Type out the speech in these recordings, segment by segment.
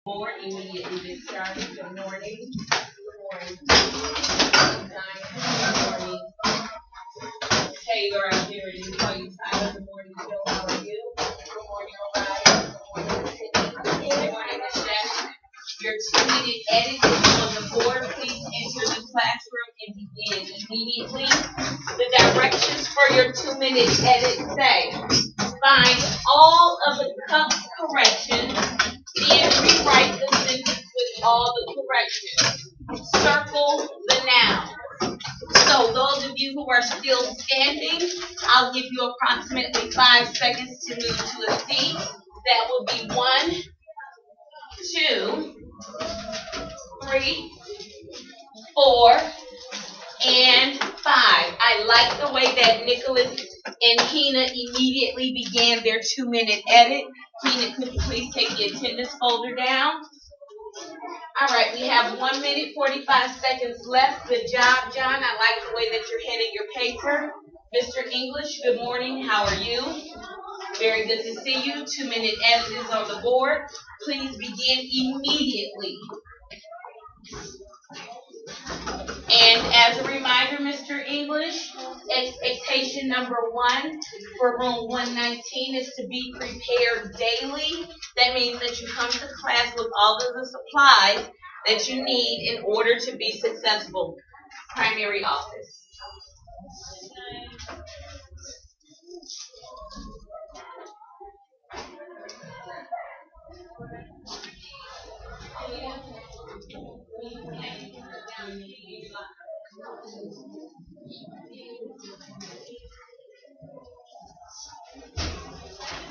More immediately discharged. Good morning. Good morning. Good morning. Taylor, I'm here to call you Tyler. Good morning, Jill. How are you? Good morning, O'Reilly. Good morning, Sydney. Good morning, Michelle. Your 2-minute edit is on the board. Please enter the classroom and begin immediately. The directions for your 2-minute edit say, find all of the cup corrections and rewrite the sentence with all the corrections. Circle the noun. So those of you who are still standing, I'll give you approximately 5 seconds to move to a seat. That will be 1, 2, 3, 4, and 5. I like the way that Nicholas and Keena immediately began their 2-minute edit. Keena, could you please take the attendance folder down? All right, we have 1 minute, 45 seconds left. Good job, John. I like the way that you're heading your paper. Mr. English, good morning. How are you? Very good to see you. 2-minute edit is on the board. Please begin immediately. And as a reminder, Mr. English, expectation number 1 for room 119 is to be prepared daily. That means that you come to class with all of the supplies that you need in order to be successful. Primary office.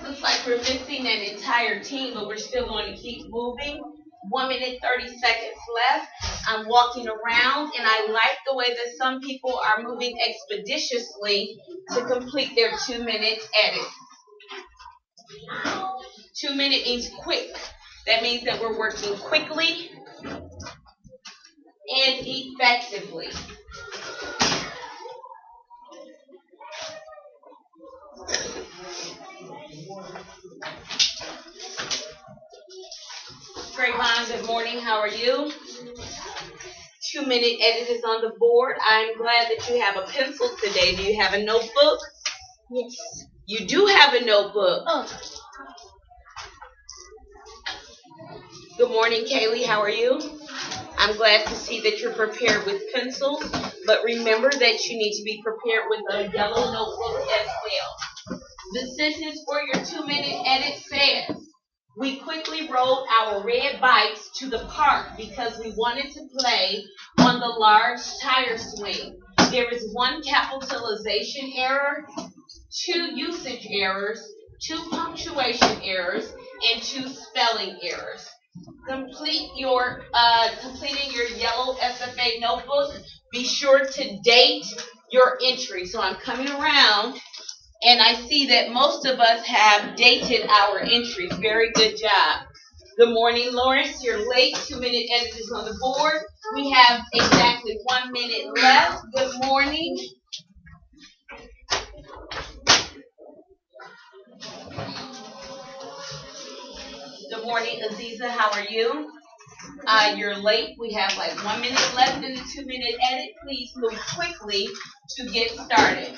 Looks like we're missing an entire team, but we're still going to keep moving. 1 minute, 30 seconds left. I'm walking around, and I like the way that some people are moving expeditiously to complete their 2-minute edit. 2 minute means quick. That means that we're working quickly and effectively. Trayvon, good morning. How are you? 2-minute edit is on the board. I'm glad that you have a pencil today. Do you have a notebook? Yes. You do have a notebook. Oh. Good morning, Kaylee. How are you? I'm glad to see that you're prepared with pencils, but remember that you need to be prepared with a yellow notebook as well. The sentence for your 2-minute edit says, we quickly rode our red bikes to the park because we wanted to play on the large tire swing. There is 1 capitalization error, 2 usage errors, 2 punctuation errors, and 2 spelling errors. Completing your yellow SFA notebook, be sure to date your entry. So I'm coming around, and I see that most of us have dated our entries. Very good job. Good morning, Lawrence. You're late. 2-minute edit is on the board. We have exactly 1 minute left. Good morning. Good morning, Aziza. How are you? You're late. We have like 1 minute left in the 2-minute edit. Please move quickly to get started.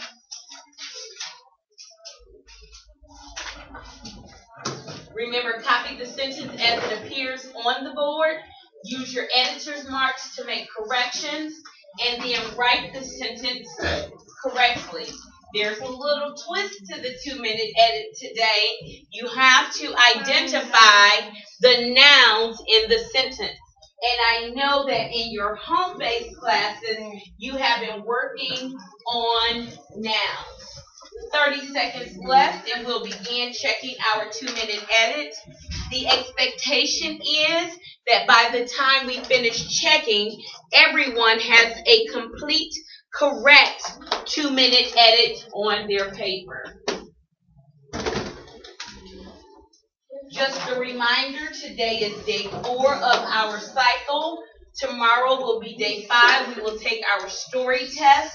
Remember, copy the sentence as it appears on the board. Use your editor's marks to make corrections, and then write the sentence correctly. There's a little twist to the 2-minute edit today. You have to identify the nouns in the sentence. And I know that in your home-based classes, you have been working on nouns. 30 seconds left, and we'll begin checking our 2-minute edit. The expectation is that by the time we finish checking, everyone has a complete, correct 2-minute edit on their paper. Just a reminder, today is day 4 of our cycle. Tomorrow will be day 5. We will take our story test.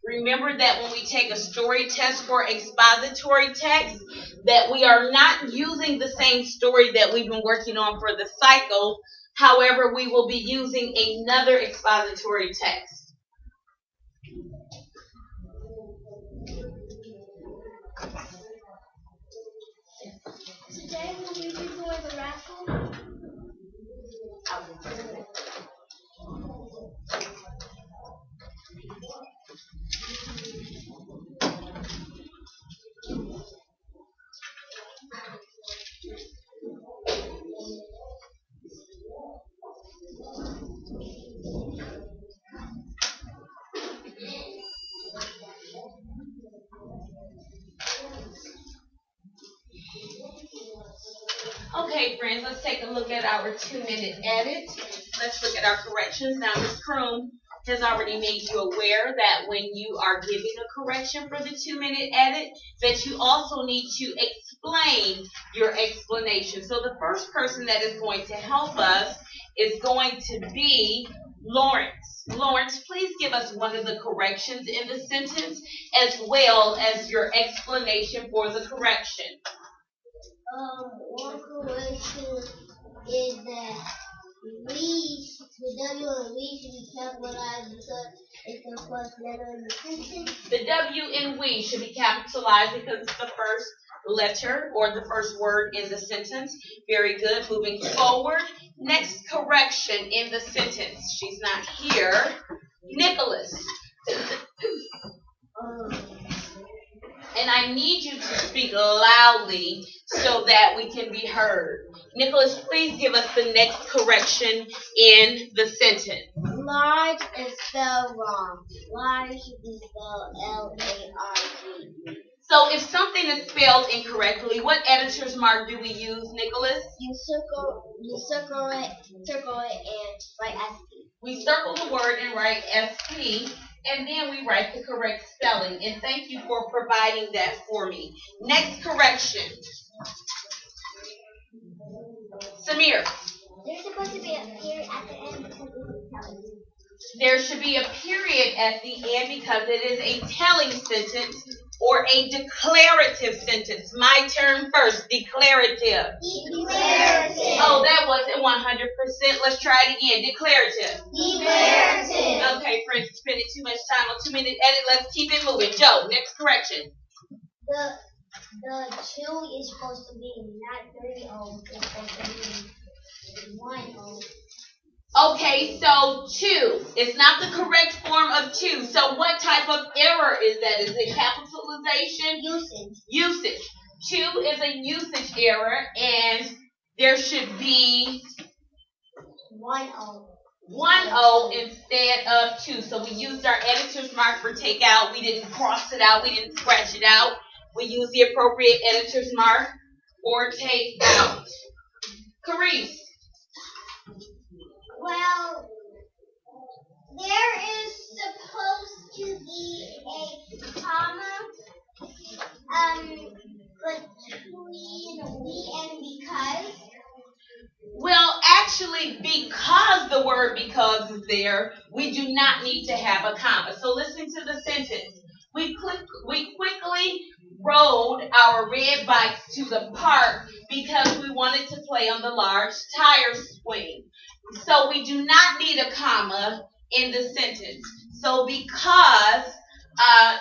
Remember that when we take a story test for expository text, that we are not using the same story that we've been working on for the cycle. However, we will be using another expository text. Today will we be doing the raffle? Okay, friends, let's take a look at our 2-minute edit. Let's look at our corrections. Now, Ms. Kroom has already made you aware that when you are giving a correction for the 2-minute edit, that you also need to explain your explanation. So the first person that is going to help us is going to be Lawrence. Lawrence, please give us one of the corrections in the sentence as well as your explanation for the correction. One correction is that the W and we should be capitalized because it's the first letter in the sentence. The W in we should be capitalized because it's the first letter or the first word in the sentence. Very good. Moving forward. Next correction in the sentence. She's not here. Nicholas. And I need you to speak loudly so that we can be heard. Nicholas, please give us the next correction in the sentence. Large is spelled wrong. Large should be spelled L-A-R-G-E. So if something is spelled incorrectly, what editor's mark do we use, Nicholas? You circle it, and write SP. We circle the word and write SP, and then we write the correct spelling. And thank you for providing that for me. Next correction. Samir. There's supposed to be a period at the end because it's telling. There should be a period at the end because it is a telling sentence or a declarative sentence. My turn first. Declarative. Declarative. Oh, that wasn't 100%. Let's try it again. Declarative. Declarative. Okay, friends, spending too much time on 2-minute edit. Let's keep it moving. Joe, next correction. The 2 is supposed to be not 3 O. It's supposed to be 1 O. Okay, so 2. It's not the correct form of 2. So what type of error is that? Is it capitalization? Usage. 2 is a usage error, and there should be 1 O. 1 O instead of 2. So we used our editor's mark for takeout. We didn't cross it out. We didn't scratch it out. We used the appropriate editor's mark for take out. Carice. Well, there is supposed to be a comma between we and because. Well, actually, because the word because is there, we do not need to have a comma. So listen to the sentence. We quickly rode our red bikes to the park because we wanted to play on the large tire swing. So we do not need a comma in the sentence. So because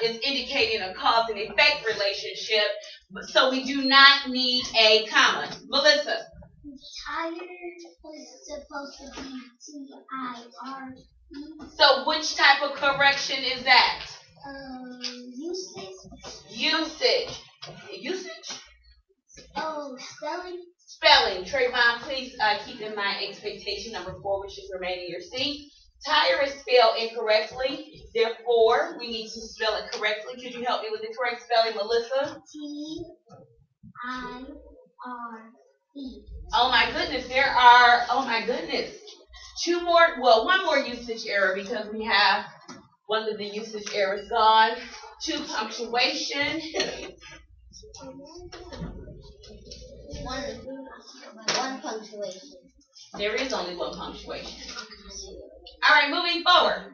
is indicating a cause and effect relationship, so we do not need a comma. Melissa. Tire was supposed to be T-I-R-E. So which type of correction is that? Usage. Usage? Oh, spelling. Spelling. Trayvon, please keep in mind expectation number 4, which is remain in your seat. Tire is spelled incorrectly. Therefore, we need to spell it correctly. Could you help me with the correct spelling, Melissa? T-I-R-E. Oh my goodness, one more usage error because we have one of the usage errors gone. 2 punctuation. One punctuation. There is only 1 punctuation. All right, moving forward.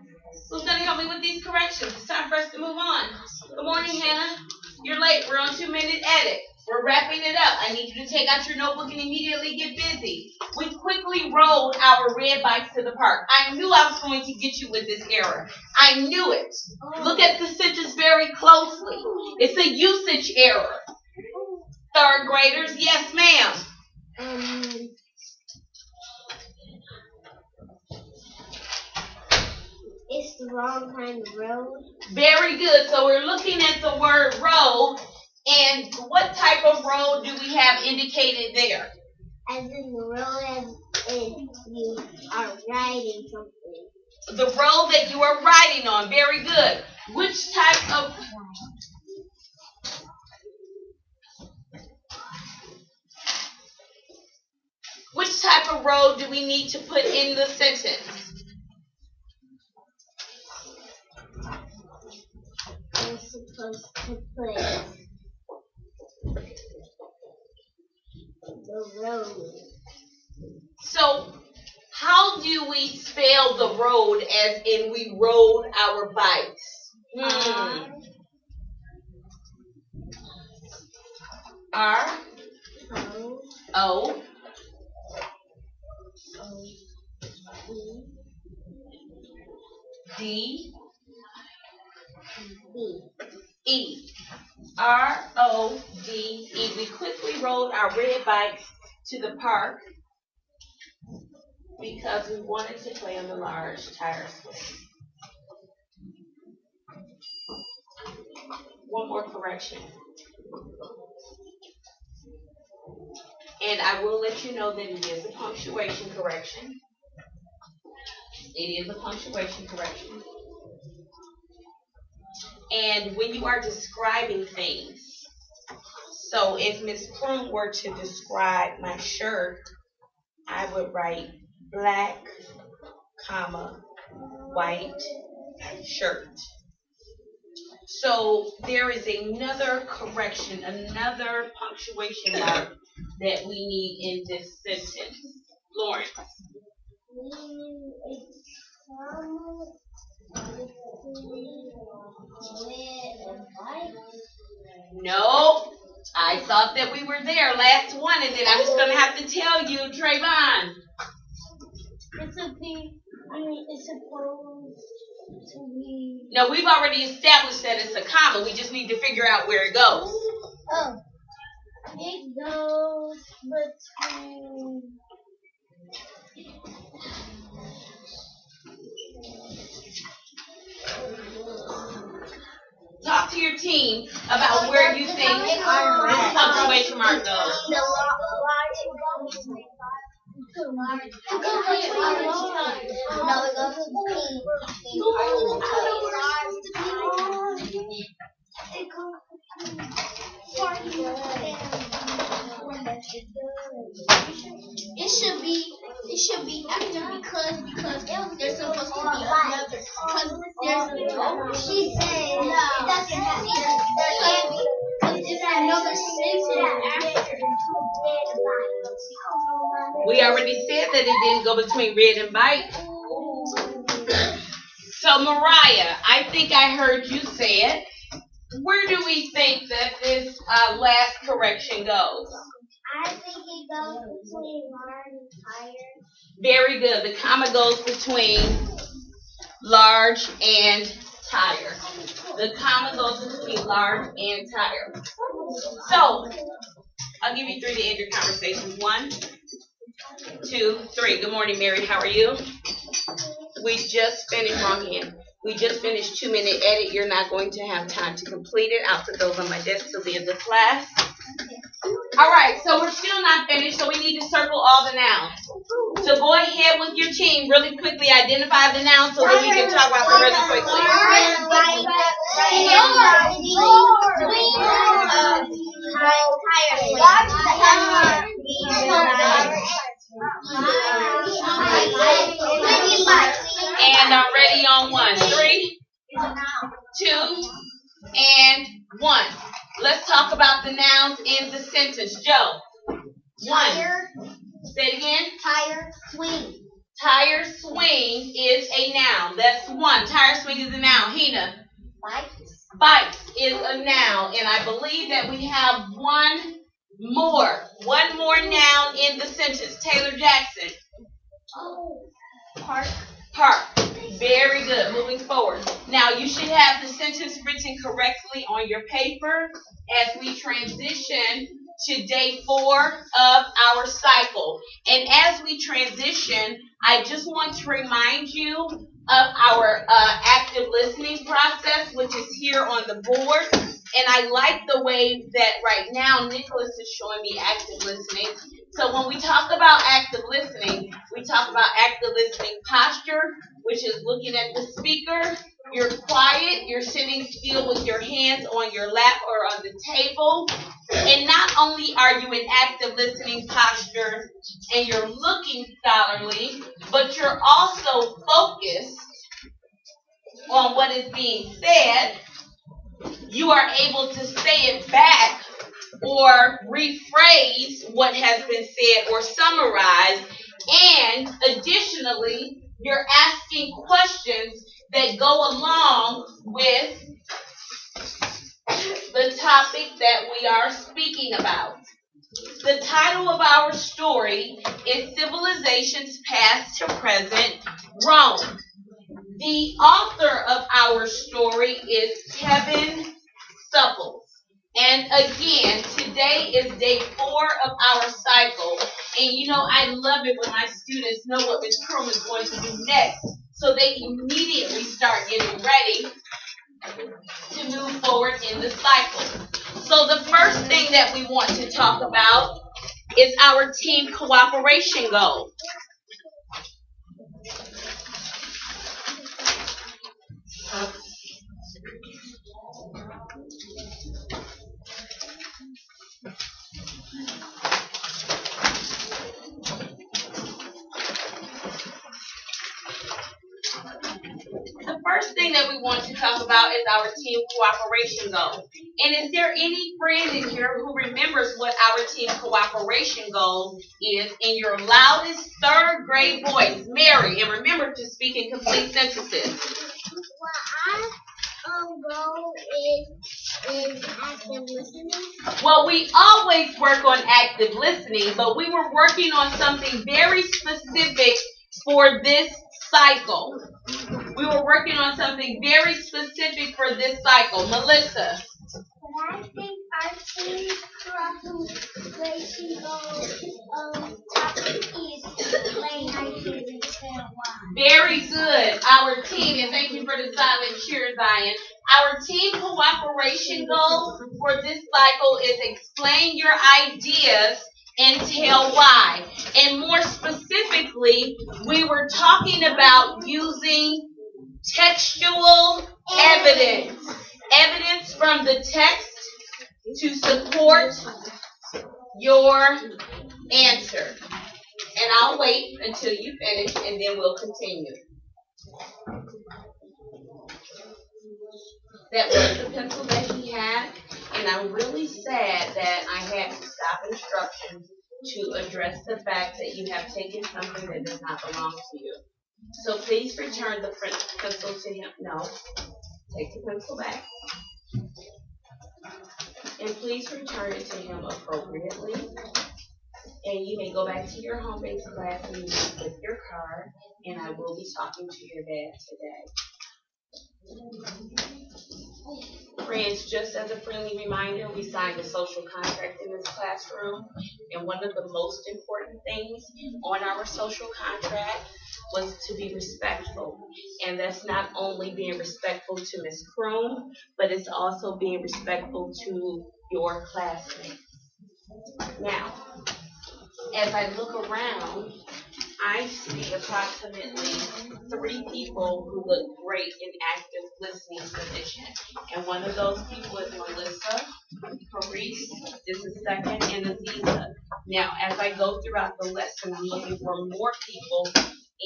Who's going to help me with these corrections? It's time for us to move on. Good morning, Hannah. You're late. We're on 2-minute edit. We're wrapping it up. I need you to take out your notebook and immediately get busy. We quickly rode our red bikes to the park. I knew I was going to get you with this error. I knew it. Look at the sentence very closely. It's a usage error. Third graders, yes, ma'am. It's the wrong kind of road. Very good. So we're looking at the word road. And what type of road do we have indicated there? As in the road as in you are riding something. The road that you are riding on. Very good. Which type of road do we need to put in the sentence? We're supposed to put the road. So, how do we spell the road as in we rode our bikes? R O D E. R O D E. We quickly rode our red bikes to the park because we wanted to play on the large tire swing. One more correction. And I will let you know that it is a punctuation correction. It is a punctuation correction. And when you are describing things, so if Miss Prum were to describe my shirt, I would write black, comma, white shirt. So there is another correction, another punctuation mark that we need in this sentence. Lauren. No, I thought that we were there. Last one, and then I'm just going to have to tell you, Trayvon. It's supposed to be. No, we've already established that it's a comma. We just need to figure out where it goes. Oh. It goes between. Talk to your team about where you think this punctuation mark goes. It should be after because there's supposed to be another because there's she said it doesn't have because there's another sentence after. We already said that it didn't go between red and bite. So Mariah, I think I heard you say it. Where do we think that this last correction goes? I think it goes between large and tire. Very good. The comma goes between large and tire. The comma goes between large and tire. So, I'll give you 3 to end your conversation. 1, 2, 3. Good morning, Mary. How are you? We just finished, wrong hand. We just finished 2-minute edit. You're not going to have time to complete it. I'll put those on my desk till the end of class. All right, so we're still not finished, so we need to circle all the nouns. So go ahead with your team really quickly. Identify the nouns so that we can talk about them really quickly. And I'm ready on 1. 3, 2, and 1. Let's talk about the nouns in the sentence. Joe. 1. Tire. Say it again. Tire. Swing. Tire swing is a noun. That's one. Tire swing is a noun. Hina. Bikes. Bikes is a noun. And I believe that we have one more noun in the sentence. Taylor Jackson. Park. Park. Very good. Moving forward. Now, you should have the sentence written correctly on your paper as we transition to day 4 of our cycle. And as we transition, I just want to remind you of our active listening process, which is here on the board. And I like the way that right now Nicholas is showing me active listening. So when we talk about active listening, we talk about active listening posture, which is looking at the speaker. You're quiet. You're sitting still with your hands on your lap or on the table. And not only are you in active listening posture and you're looking scholarly, but you're also focused on what is being said. You are able to say it back or rephrase what has been said or summarize. And additionally, you're asking questions that go along with the topic that we are speaking about. The title of our story is Civilizations Past to Present, Rome. The author of our story is Kevin Supples. And again, today is day 4 of our cycle. And you know, I love it when my students know what Ms. Crum is going to do next. So they immediately start getting ready to move forward in the cycle. So the first thing that we want to talk about is our team cooperation goal. The first thing that we want to talk about is our team cooperation goal. And is there any friend in here who remembers what our team cooperation goal is in your loudest 3rd grade voice? Mary, and remember to speak in complete sentences. Our goal is active listening. Well, we always work on active listening, but we were working on something very specific for this cycle. We were working on something very specific for this cycle. Melissa. I think our team cooperation goal topic is explain ideas and tell why. Very good. Our team, and thank you for the silent cheer, Zion. Our team cooperation goal for this cycle is explain your ideas and tell why. And more specifically, we were talking about using textual evidence. Evidence from the text to support your answer. And I'll wait until you finish and then we'll continue. That was the pencil that he had, and I'm really sad that I had to stop instructions to address the fact that you have taken something that does not belong to you. So please return the pencil to him. No, take the pencil back. And please return it to him appropriately. And you may go back to your home-based class and with your card, and I will be talking to your dad today. Friends, just as a friendly reminder, we signed a social contract in this classroom, and one of the most important things on our social contract was to be respectful. And that's not only being respectful to Ms. Kroom, but it's also being respectful to your classmates. Now, as I look around, I see approximately 3 people who look great in active listening position. And one of those people is Melissa, Carice is the second, and Aziza. Now, as I go throughout the lesson, I'm looking for more people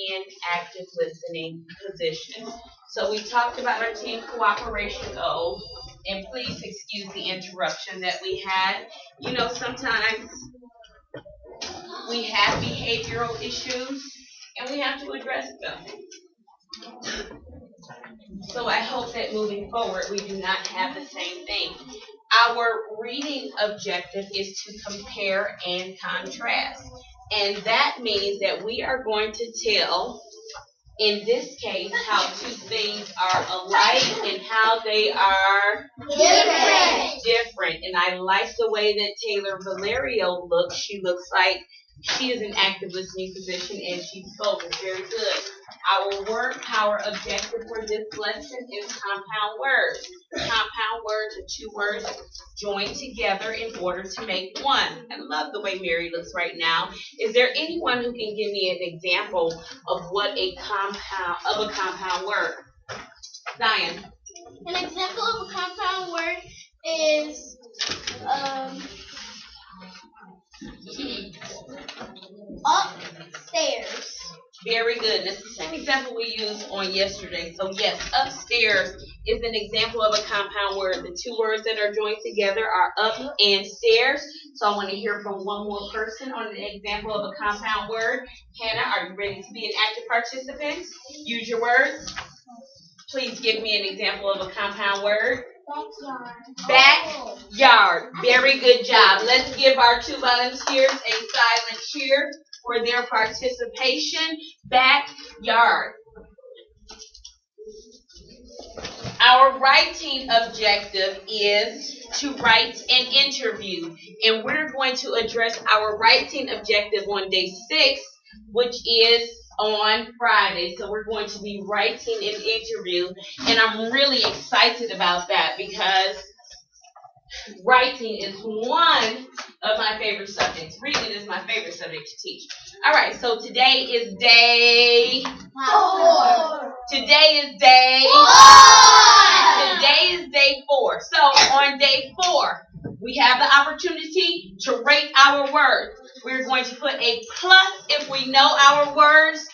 in active listening position. So we talked about our team cooperation goal, and please excuse the interruption that we had. You know, sometimes we have behavioral issues, and we have to rest of them. So I hope that moving forward we do not have the same thing. Our reading objective is to compare and contrast. And that means that we are going to tell, in this case, how two things are alike and how they are different. And I like the way that Taylor Valerio looks. She looks like she is in active listening position and she spoke. It's very good. Our word power objective for this lesson is compound words. Compound words are two words joined together in order to make one. I love the way Mary looks right now. Is there anyone who can give me an example of what a compound word? Zion. An example of a compound word is upstairs. Very good. That's the same example we used on yesterday. So yes, upstairs is an example of a compound word. The two words that are joined together are up and stairs. So I want to hear from one more person on an example of a compound word. Hannah, are you ready to be an active participant? Use your words. Please give me an example of a compound word. Backyard. Very good job. Let's give our two volunteers a silent cheer for their participation. Backyard. Our writing objective is to write an interview. And we're going to address our writing objective on day 6, which is on Friday. So we're going to be writing an interview. And I'm really excited about that because writing is one of my favorite subjects. Reading is my favorite subject to teach. All right, so today is day 4. Today is day 4. Today is day 4. So on day 4, we have the opportunity to rate our words. We're going to put a plus if we know our words.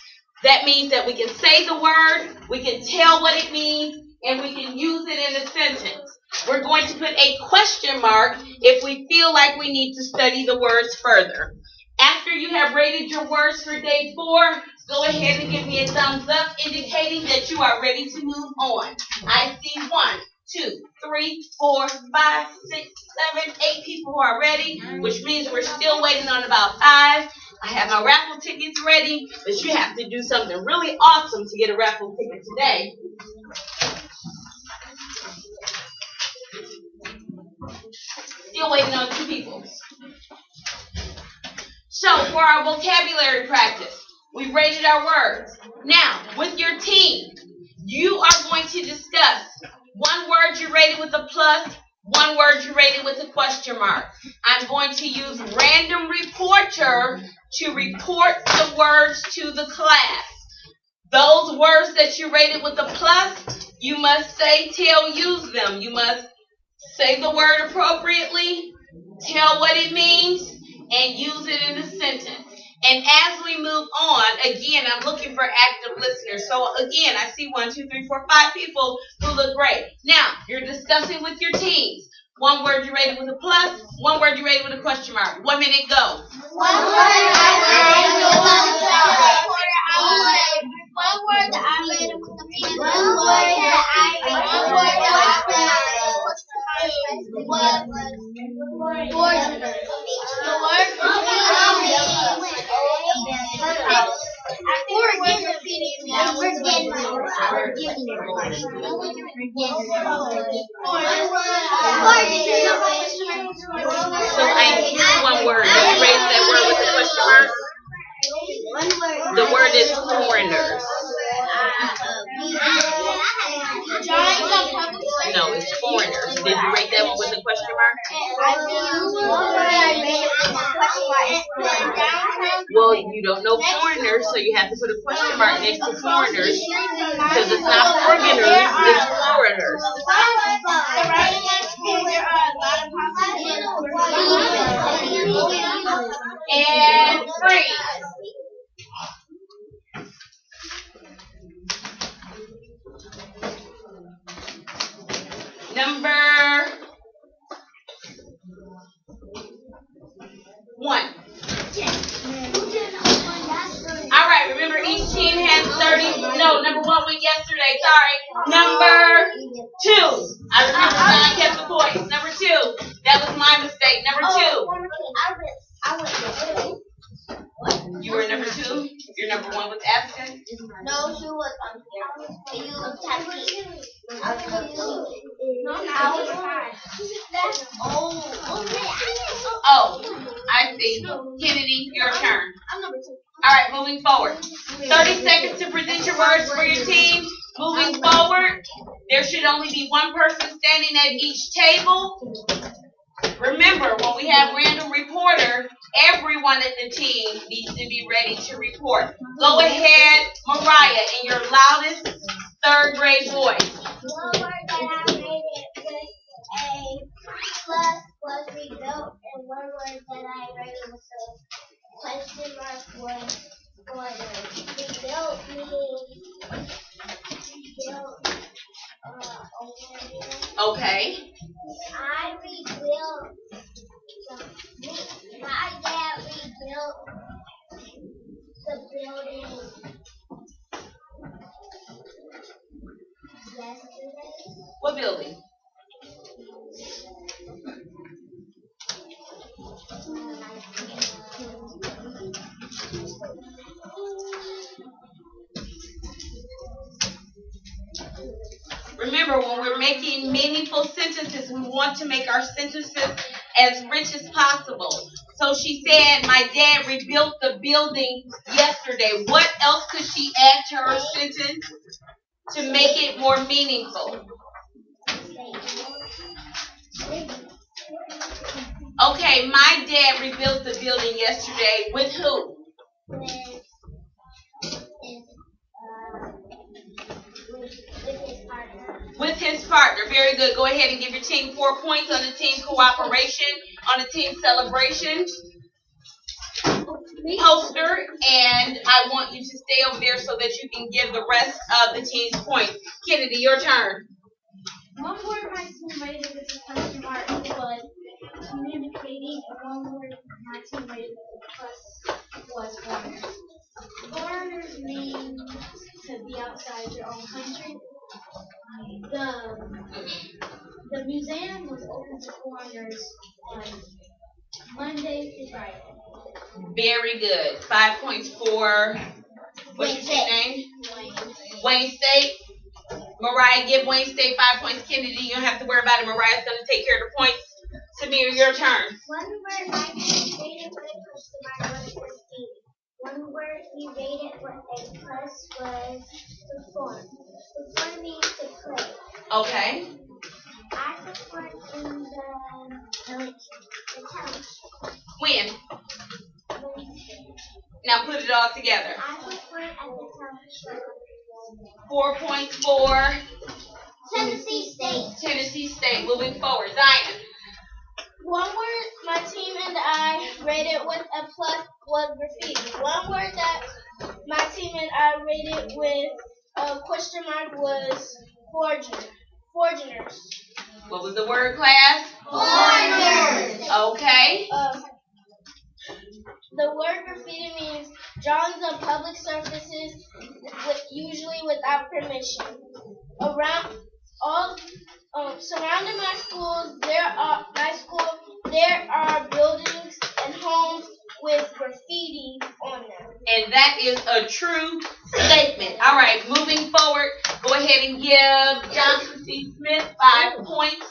That means that we can say the word, we can tell what it means, and we can use it in a sentence. We're going to put a question mark if we feel like we need to study the words further. After you have rated your words for day 4, go ahead and give me a thumbs up indicating that you are ready to move on. I see 1, 2, 3, 4, 5, 6, 7, 8 people who are ready, which means we're still waiting on about 5. I have my raffle tickets ready, but you have to do something really awesome to get a raffle ticket today. Still waiting on 2 people. So for our vocabulary practice, we rated our words. Now, with your team, you are going to discuss one word you rated with a plus, one word you rated with a question mark. I'm going to use random reporter to report the words to the class. Those words that you rated with a plus, you must say, tell, use them. You must say the word appropriately, tell what it means, and use it in a sentence. And as we move on, again, I'm looking for active listeners. So again, I see 1, 2, 3, 4, 5 people who look great. Now, you're discussing with your teams. One word you rated with a plus, one word you rated with a question mark. 1 minute, go. One word I rated with a plus. One word that I rated with a plus. One word that I rated was foreigner. The word So I use one word. Can you raise that word with a question mark? The word is foreigners. No, it's foreigners. Did you rate that one with a question mark? Well, you don't know foreigners, so you have to put a question mark next to foreigners because it's not foreigners, it's foreigners. And freeze. Number 1. All right, remember each team has No, number 1 went yesterday. Sorry. Number 2. I remember John kept the points. Number 2. That was my mistake. Number 2. You were number 2? Your number 1 was absent? No, she was you was typing. No, I was 5. Oh, I see. Kennedy, your turn. I'm number 2. All right, moving forward. 30 seconds to present your words for your team. Moving forward, there should only be one person standing at each table. Remember, when we have random reporter, everyone at the team needs to be ready to report. Go ahead, Mariah, in your loudest 3rd grade voice. One word that I rated with a plus was rebuilt, and one word that I rated with a question mark was order. Rebuilt means rebuilt Okay. I rebuilt. My dad rebuilt the building yesterday. What building? Remember, when we're making meaningful sentences, we want to make our sentences as rich as possible. So she said, my dad rebuilt the building yesterday. What else could she add to her sentence to make it more meaningful? Okay, my dad rebuilt the building yesterday. With who? With his partner. Very good. Go ahead and give your team 4 points on the team cooperation, on the team celebration poster, and I want you to stay over there so that you can give the rest of the team's points. Kennedy, your turn. One word my team rated with a question mark was communicating, and one word my team rated with a plus was foreigners. Foreigners mean to be outside your own country. The museum was open to foreigners on Monday through Friday. Very good. 5 points for, what's your team name? Wayne State. Mariah, give Wayne State 5 points. Kennedy, you don't have to worry about it. Mariah's going to take care of the points. Samir, your turn. One word my team rated with a question mark was proceed. One word we rated with a plus was perform. Perform means to play. Okay. I performed in the township. When? Now put it all together. I performed at the township. 4 points for Tennessee State. Tennessee State. Moving forward. Zion. One word my team and I rated with a plus was graffiti. One word that my team and I rated with a question mark was foreigners. What was the word, class? Foreigners. Okay. The word graffiti means drawings on public surfaces, usually without permission. Surrounding my school, there are buildings and homes with graffiti on them. And that is a true statement. All right, moving forward, go ahead and give Johnson C. Smith 5 points.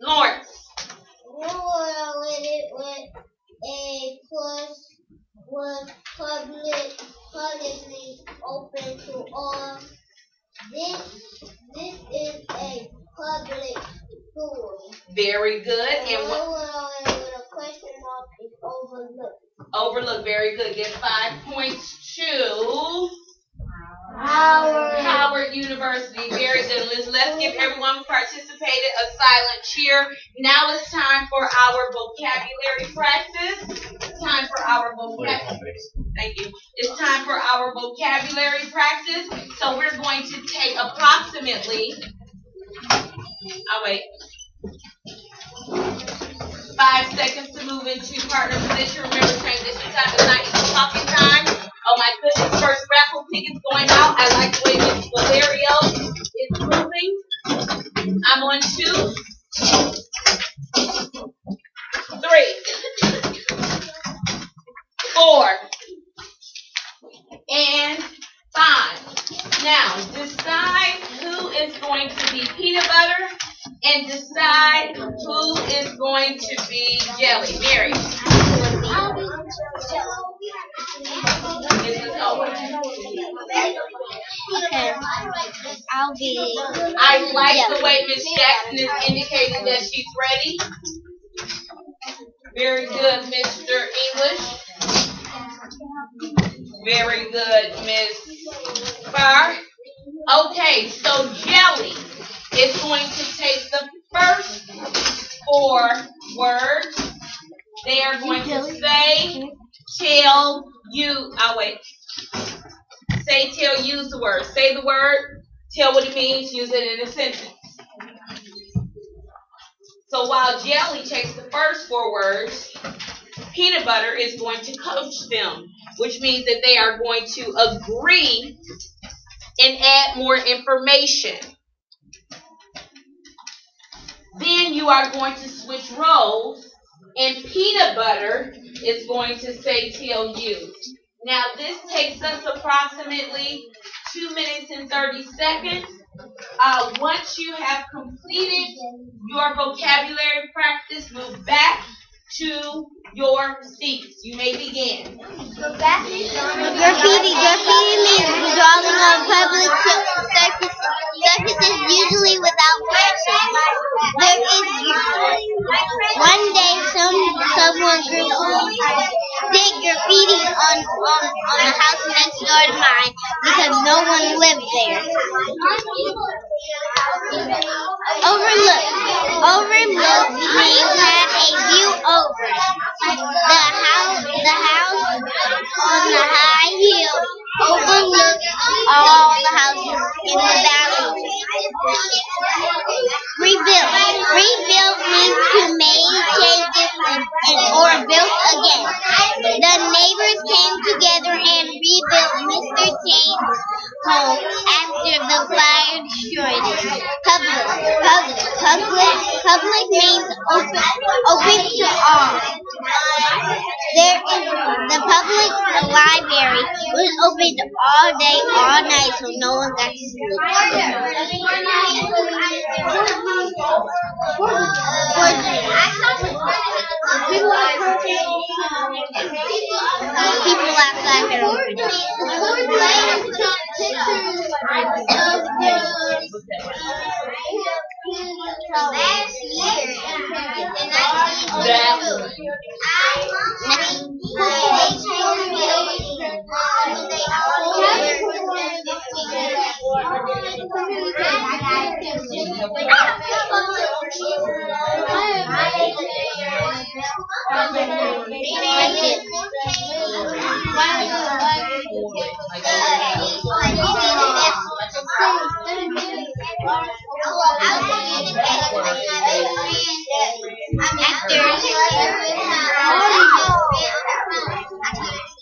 Lawrence. With a plus was publicly open to all. This is a public school. Very good. And with a question mark is overlooked. Overlooked. Very good. Get 5 points to Howard University. Very good. Let's give everyone who participated a silent cheer. Now it's time for our vocabulary practice. Thank you. It's time for our vocabulary practice. So we're going to take approximately, I'll wait, 5 seconds to move into partner position. Remember, transition time is not equal talking time. Oh my goodness. First raffle tickets going out. I like the way Miss Valerio is moving. I'm on 2, 3, 4, and 5. Now, decide who is going to be peanut butter and decide who is going to be jelly. Mary. This is over. Okay. I'll be. I like the way Miss Jackson is indicating that she's ready. Very good, Mr. English. Very good, Miss Farr. Okay, so jelly is going to take the first 4 words. They are going to say, tell, you. I'll wait. Say, tell, use the word. Say the word, tell what it means, use it in a sentence. So while jelly takes the first 4 words, peanut butter is going to coach them, which means that they are going to agree and add more information. Then you are going to switch roles, and peanut butter is going to say, tell, use. Now this takes us approximately 2 minutes and 30 seconds. Once you have completed your vocabulary practice, move back to your seats. You may begin. Graffiti means drawing on public surfaces, usually without person. There is one day someone did graffiti on the house next door to mine because no one lived there. Overlook means have a view over. The house on the high hill overlooks all the houses in the valley. Rebuilt means to make changes or built again. The neighbors came together and rebuilt Mr. James' home after the fire destroyed it. Public means open to all. The public library was open all day, all night, so no one got to sleep. People outside their own last year,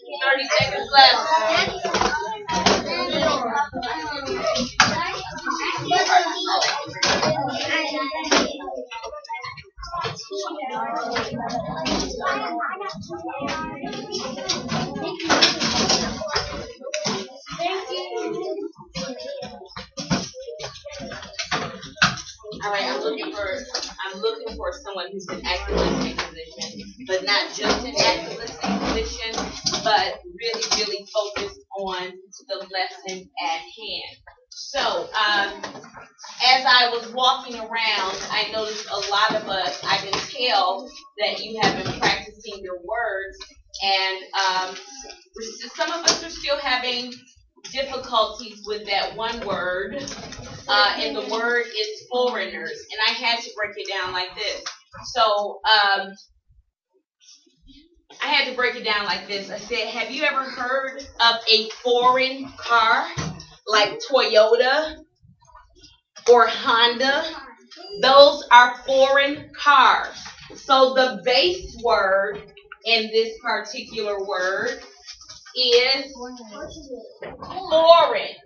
in 30 seconds left. All right, I'm looking for someone who's an active listening position, but not just an active listening position, but really focused on the lesson at hand. So, as I was walking around, I noticed a lot of us, I can tell that you have been practicing your words, and some of us are still having difficulties with that one word, and the word is foreigners, and I had to break it down like this. So, I had to break it down like this. I said, have you ever heard of a foreign car like Toyota or Honda? Those are foreign cars. So the base word in this particular word is foreign.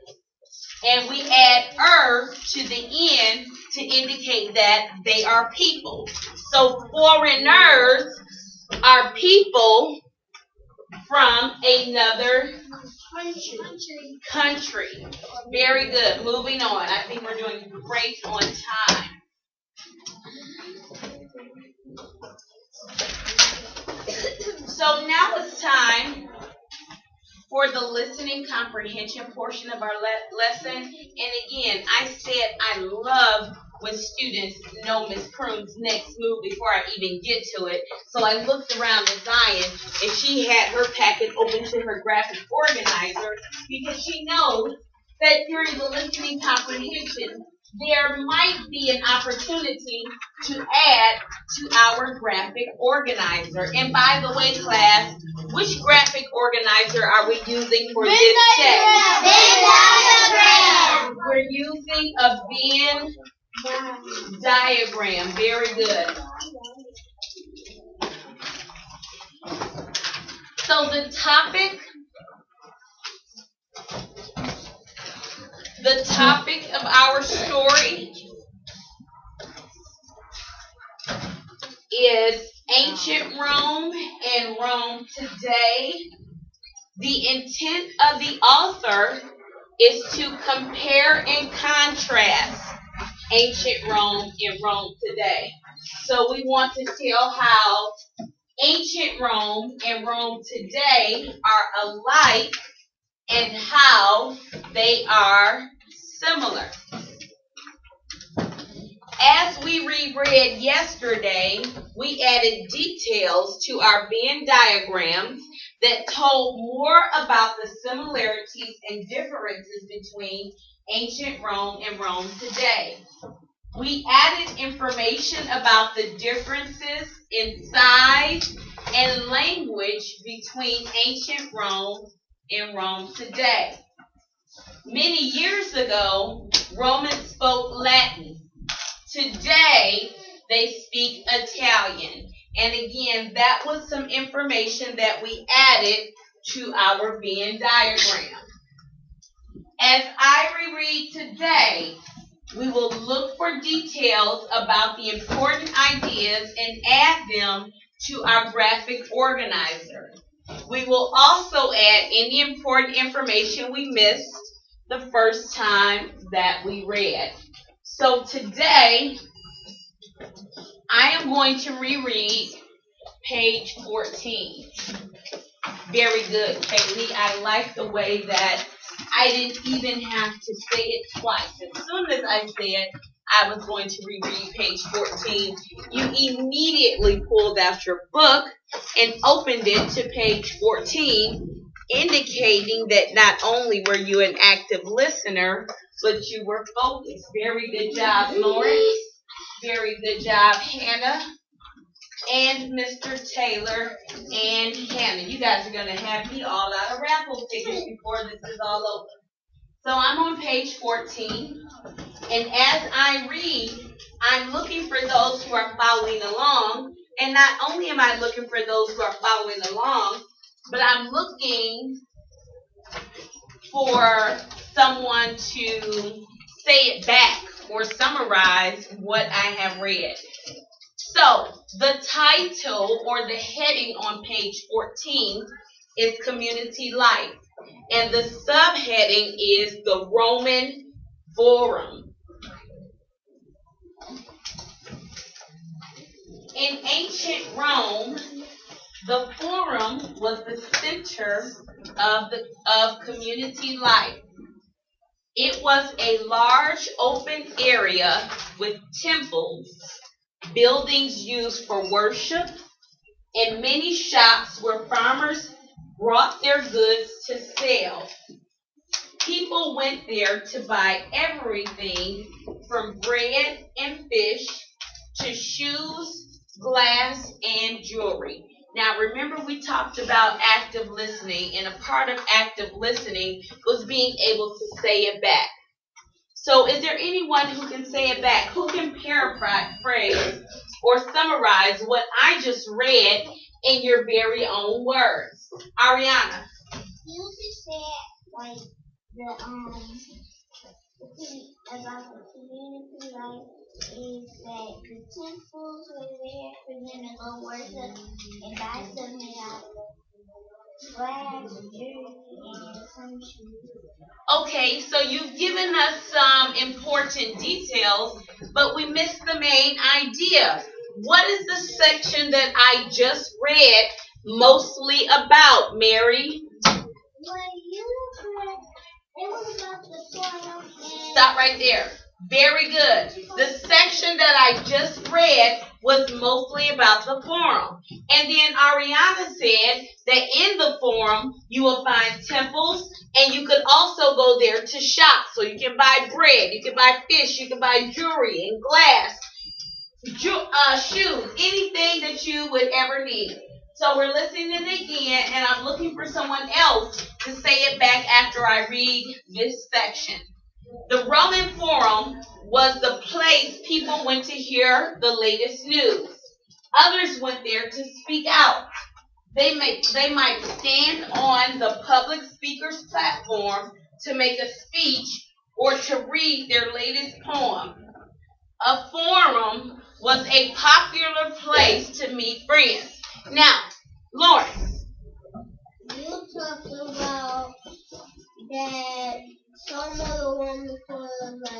And we add to the end to indicate that they are people. So foreigners are people from another country. Very good. Moving on. I think we're doing great on time. So now it's time for the listening comprehension portion of our lesson. And again, I said I love when students know Miss Prune's next move before I even get to it. So I looked around at Zion, and she had her packet open to her graphic organizer because she knows that during the listening comprehension, there might be an opportunity to add to our graphic organizer. And by the way, class, which graphic organizer are we using for this check? Venn diagram. We're using a Venn diagram. Very good. So the topic of our story is ancient Rome and Rome today. The intent of the author is to compare and contrast ancient Rome and Rome today. So we want to tell how ancient Rome and Rome today are alike and how they are similar. As we reread yesterday, we added details to our Venn diagrams that told more about the similarities and differences between ancient Rome and Rome today. We added information about the differences in size and language between ancient Rome and Rome today. Many years ago, Romans spoke Latin. Today, they speak Italian. And again, that was some information that we added to our Venn diagram. As I reread today, we will look for details about the important ideas and add them to our graphic organizer. We will also add any important information we missed the first time that we read. So today, I am going to reread page 14. Very good, Kaylee. I like the way that I didn't even have to say it twice. As soon as I said I was going to reread page 14, you immediately pulled out your book and opened it to page 14, indicating that not only were you an active listener, but you were focused. Very good job, Lawrence. Very good job, Hannah. And Mr. Taylor and Hannah. You guys are going to have me all out of raffle tickets before this is all over. So I'm on page 14. And as I read, I'm looking for those who are following along. And not only am I looking for those who are following along, but I'm looking for someone to say it back or summarize what I have read. So the title or the heading on page 14 is Community Life. And the subheading is the Roman Forum. In ancient Rome, the Forum was the center of community life. It was a large open area with temples, buildings used for worship, and many shops where farmers brought their goods to sell. People went there to buy everything from bread and fish to shoes, glass, and jewelry. Now, remember we talked about active listening, and a part of active listening was being able to say it back. So is there anyone who can say it back? Who can paraphrase or summarize what I just read in your very own words? Ariana. he usually said like the about the community life is that the temples were there for them to go worship and buy stuff made out of glass, jewelry, and some shoes. Okay, so you've given us some important details, but we missed the main idea. What is the section that I just read mostly about, Mary? It was about the soil. Stop right there. Very good. The section that I just read was mostly about the forum. And then Ariana said that in the forum you will find temples, and you could also go there to shop. So you can buy bread, you can buy fish, you can buy jewelry and glass, shoes, anything that you would ever need. So we're listening again, and I'm looking for someone else to say it back after I read this section. The Roman Forum was the place people went to hear the latest news. Others went there to speak out. They might stand on the public speaker's platform to make a speech or to read their latest poem. A forum was a popular place to meet friends. Now, Lawrence. You talked about that some of the Roman Forums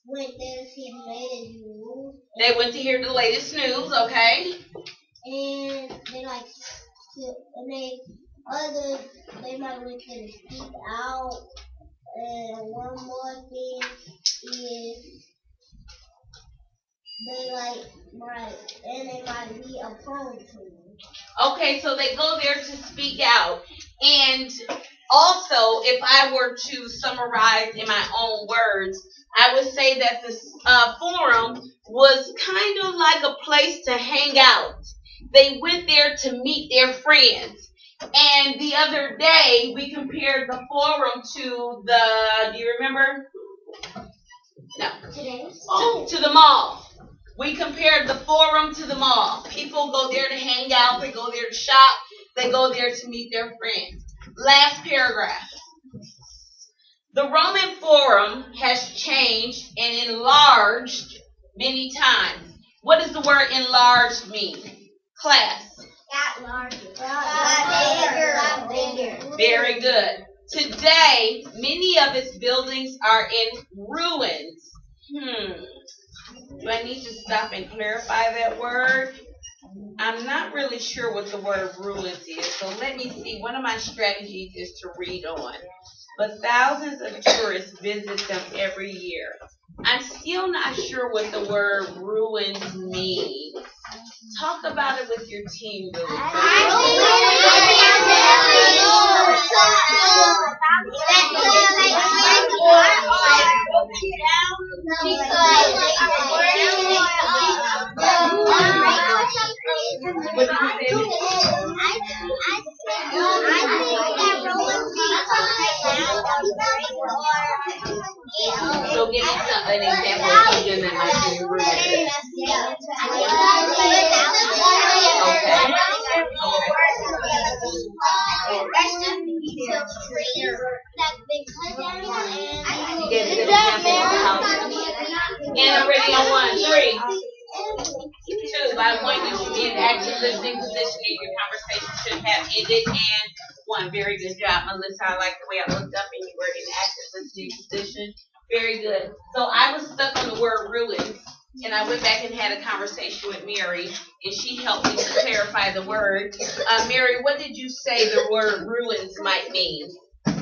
went there to see the latest news. They went to hear the latest news, okay? And they they might went there to speak out. And one more thing is they might read a poem to you. Okay, so they go there to speak out. And also, if I were to summarize in my own words, I would say that the forum was kind of like a place to hang out. They went there to meet their friends. And the other day, we compared the forum to do you remember? No. To the mall. We compared the forum to the mall. People go there to hang out. They go there to shop. They go there to meet their friends. Last paragraph. The Roman Forum has changed and enlarged many times. What does the word enlarged mean? Class. Got larger. Got bigger. Very good. Today, many of its buildings are in ruins. Do I need to stop and clarify that word? I'm not really sure what the word ruins is, so let me see. One of my strategies is to read on. But thousands of tourists visit them every year. I'm still not sure what the word ruins means. Talk about it with your team really quick. So give me an example of something that might be ruined. And I'm ready on 1, 3, 2. By the point you should be in active listening position and your conversation should have ended. And 1. Very good job, Melissa. I like the way I looked up and you were in active listening position. Very good. So I was stuck on the word ruins, and I went back and had a conversation with Mary, and she helped me to clarify the word. Mary, what did you say the word ruins might mean? I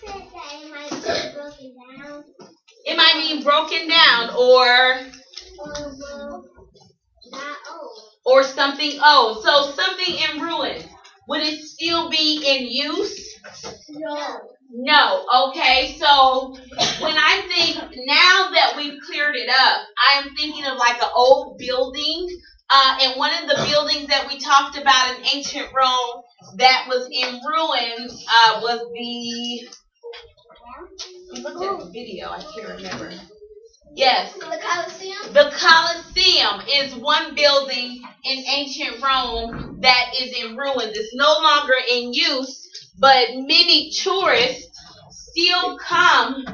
said that it might be broken down. It might mean broken down or Not old. Or something old. So something in ruins. Would it still be in use? No. No. Okay. So when I think now that we've cleared it up, I'm thinking of like an old building. And one of the buildings that we talked about in ancient Rome that was in ruins was the. We looked at the video. I can't remember. Yes. The Colosseum? The Colosseum is one building in ancient Rome that is in ruins. It's no longer in use, but many tourists still come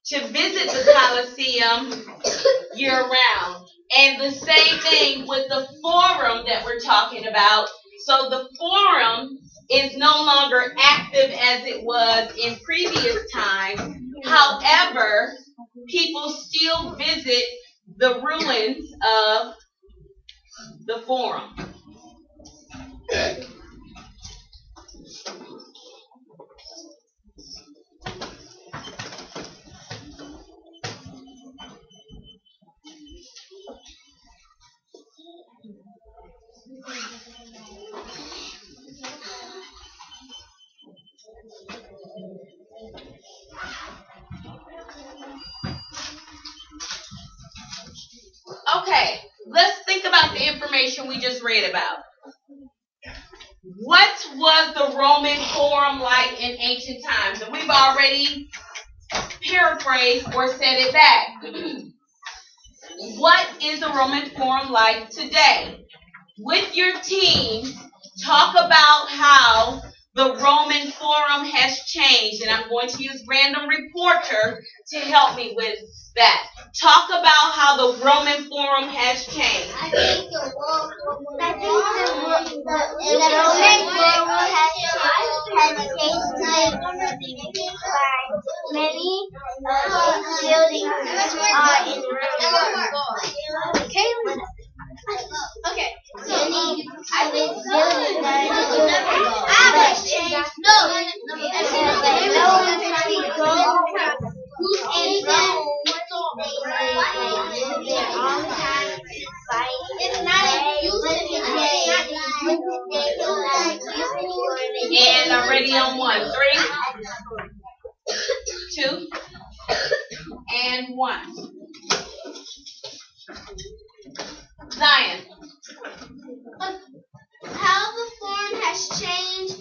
to visit the Colosseum year round. And the same thing with the forum that we're talking about. So the forum is no longer active as it was in previous times. However, people still visit the ruins of the forum. Okay, let's think about the information we just read about. What was the Roman Forum like in ancient times? And we've already paraphrased or said it back. What is the Roman Forum like today? With your team, talk about how the Roman Forum has changed. And I'm going to use Random Reporter to help me with that. Talk about how the Roman Forum has changed. I think the Roman Forum has changed many buildings are in ruins. Okay. And I'm ready on 1, 3, 2, and 1. Zion. How the form has changed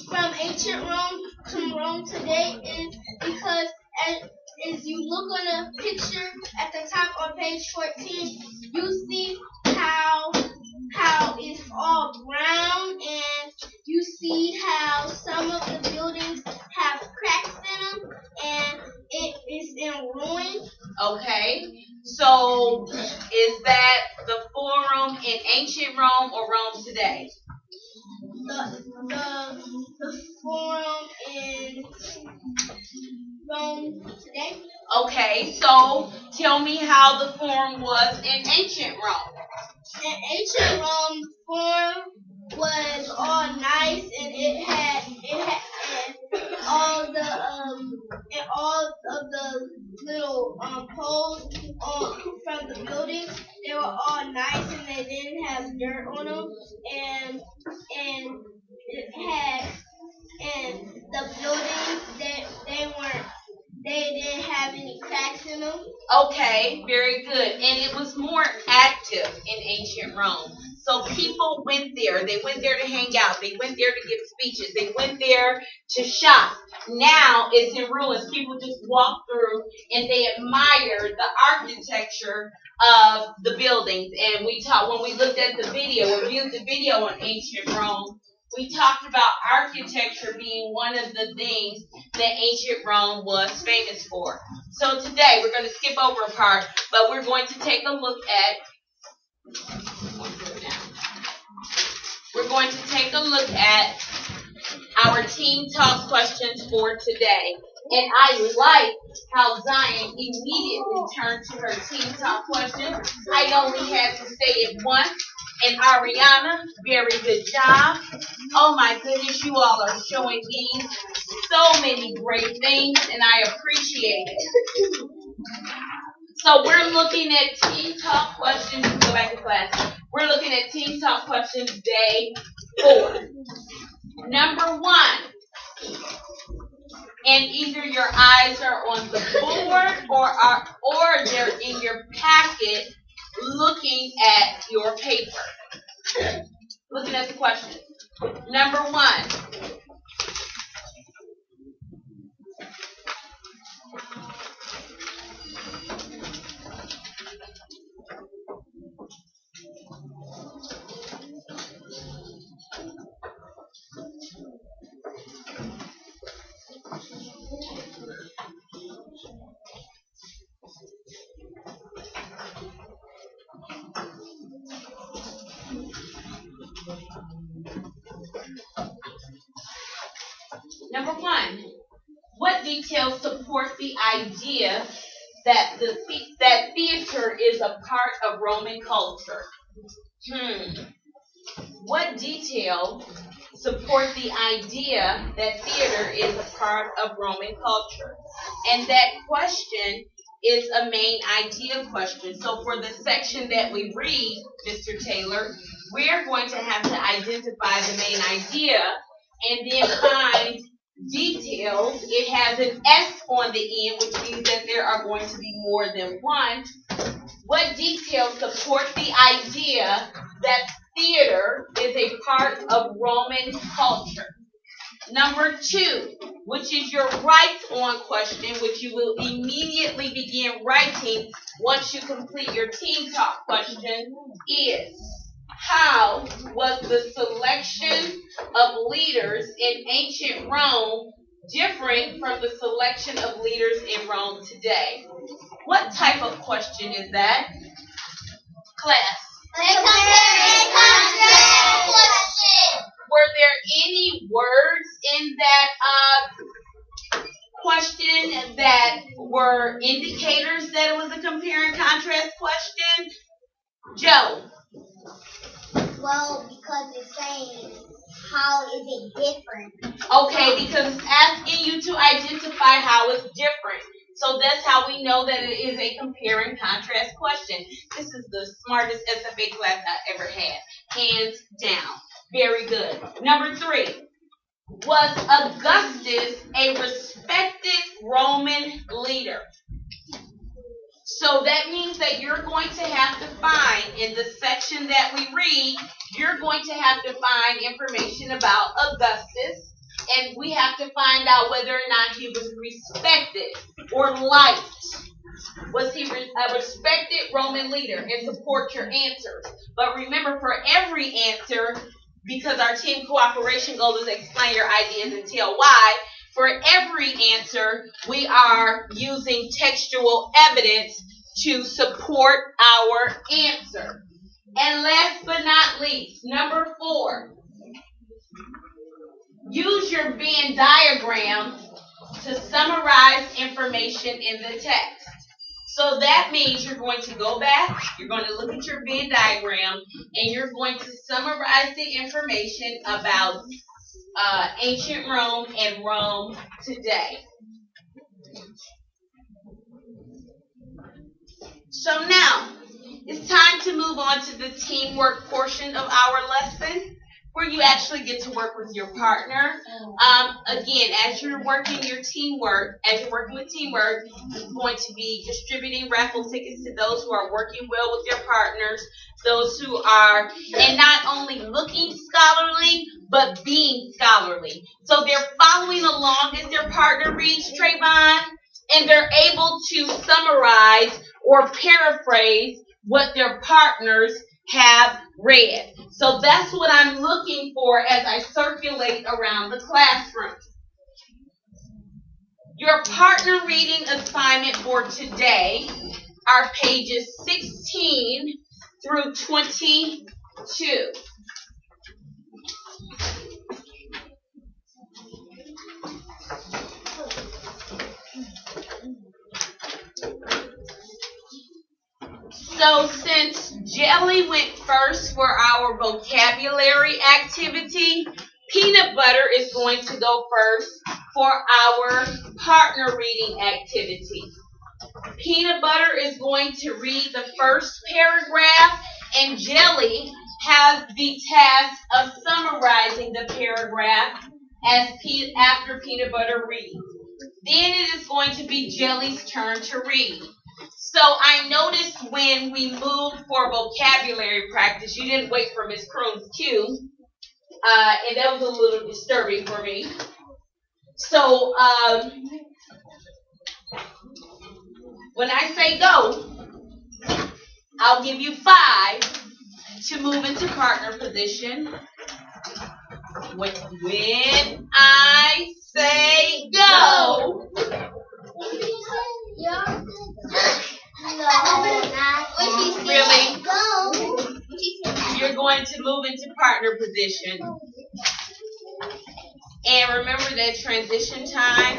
from ancient Rome to Rome today is because as you look on a picture at the top on page 14, you see how it's all brown, and you see how some of the buildings have cracks in them, and it is in ruin. Okay, so is that the Forum in ancient Rome or Rome today? The Forum in Rome today. Okay, so tell me how the Forum was in ancient Rome. In ancient Rome, the Forum was all nice, and it had all of the little poles from the buildings. They were all nice, and they didn't have dirt on them, and the buildings they didn't have any cracks in them. Okay, very good. And it was more active in ancient Rome. So people went there. They went there to hang out. They went there to give speeches. They went there to shop. Now it's in ruins. People just walk through and they admire the architecture of the buildings. And when we looked at the video, or viewed the video on ancient Rome, we talked about architecture being one of the things that ancient Rome was famous for. So today, we're going to skip over a part, but we're going to take a look at our Team Talk questions for today. And I like how Zion immediately turned to her Team Talk questions. I only had to say it once. And Ariana, very good job. Oh my goodness, you all are showing me so many great things, and I appreciate it. So we're looking at Team Talk questions. Go back to class. We're looking at Team Talk questions day 4. Number 1. And either your eyes are on the board or they're in your packet looking at your paper. Looking at the questions. Number 1. Number 1, what details support the idea that that theater is a part of Roman culture? What detail support the idea that theater is a part of Roman culture? And that question is a main idea question. So for the section that we read, Mr. Taylor, we're going to have to identify the main idea and then find details. It has an S on the end, which means that there are going to be more than one. What details support the idea that theater is a part of Roman culture? Number 2, which is your write-on question, which you will immediately begin writing once you complete your team talk question, is how was the selection of leaders in ancient Rome different from the selection of leaders in Rome today? What type of question is that? Class. Were there any words in that question that were indicators that it was a compare and contrast question? Joe. Well, because it's saying how is it different? Okay, because it's asking you to identify how it's different. So that's how we know that it is a compare and contrast question. This is the smartest SFA class I ever had. Hands down. Very good. Number 3. Was Augustus a respected Roman leader? So that means that you're going to have to find, in the section that we read, you're going to have to find information about Augustus. And we have to find out whether or not he was respected or liked. Was he a respected Roman leader? And support your answers. But remember, for every answer, because our team cooperation goal is to explain your ideas and tell why, for every answer, we are using textual evidence to support our answer. And last but not least, number 4. Use your Venn diagram to summarize information in the text. So that means you're going to go back, you're going to look at your Venn diagram, and you're going to summarize the information about ancient Rome and Rome today. So now, it's time to move on to the teamwork portion of our lesson, where you actually get to work with your partner. Again, as you're working with teamwork, you're going to be distributing raffle tickets to those who are working well with their partners, those who are, and not only looking scholarly, but being scholarly. So they're following along as their partner reads, Trayvon, and they're able to summarize or paraphrase what their partners have read. So that's what I'm looking for as I circulate around the classroom. Your partner reading assignment for today are pages 16 through 22. So since Jelly went first for our vocabulary activity, Peanut Butter is going to go first for our partner reading activity. Peanut Butter is going to read the first paragraph, and Jelly has the task of summarizing the paragraph after Peanut Butter reads. Then it is going to be Jelly's turn to read. So I noticed when we moved for vocabulary practice, you didn't wait for Miss Croon's cue, and that was a little disturbing for me. So when I say go, I'll give you 5 to move into partner position. When I say go, really? You're going to move into partner position. And remember that transition time.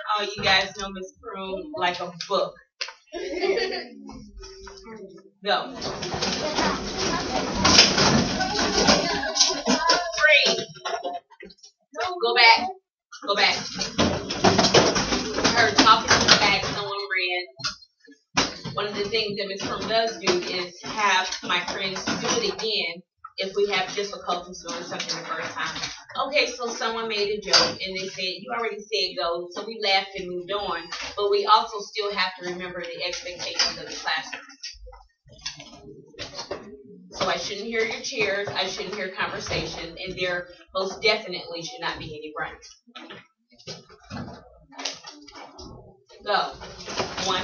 Oh, you guys know Miss Prune like a book. Go. 3. Go back. Go back. Her talking to the back, someone ran. One of the things that Miss Prune does do is have my friends do it again if we have difficulties doing something the first time. Okay, so someone made a joke and they said, you already said go, so we laughed and moved on, but we also still have to remember the expectations of the classroom. So I shouldn't hear your cheers, I shouldn't hear conversation, and there most definitely should not be any running. Go. 1.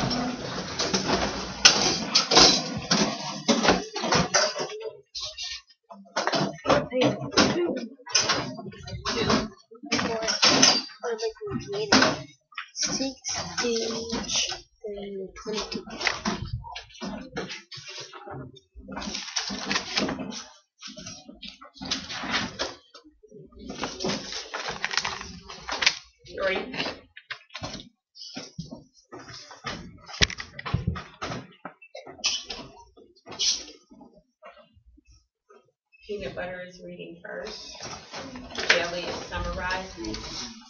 22. Peanut butter is reading first. Jelly is summarizing.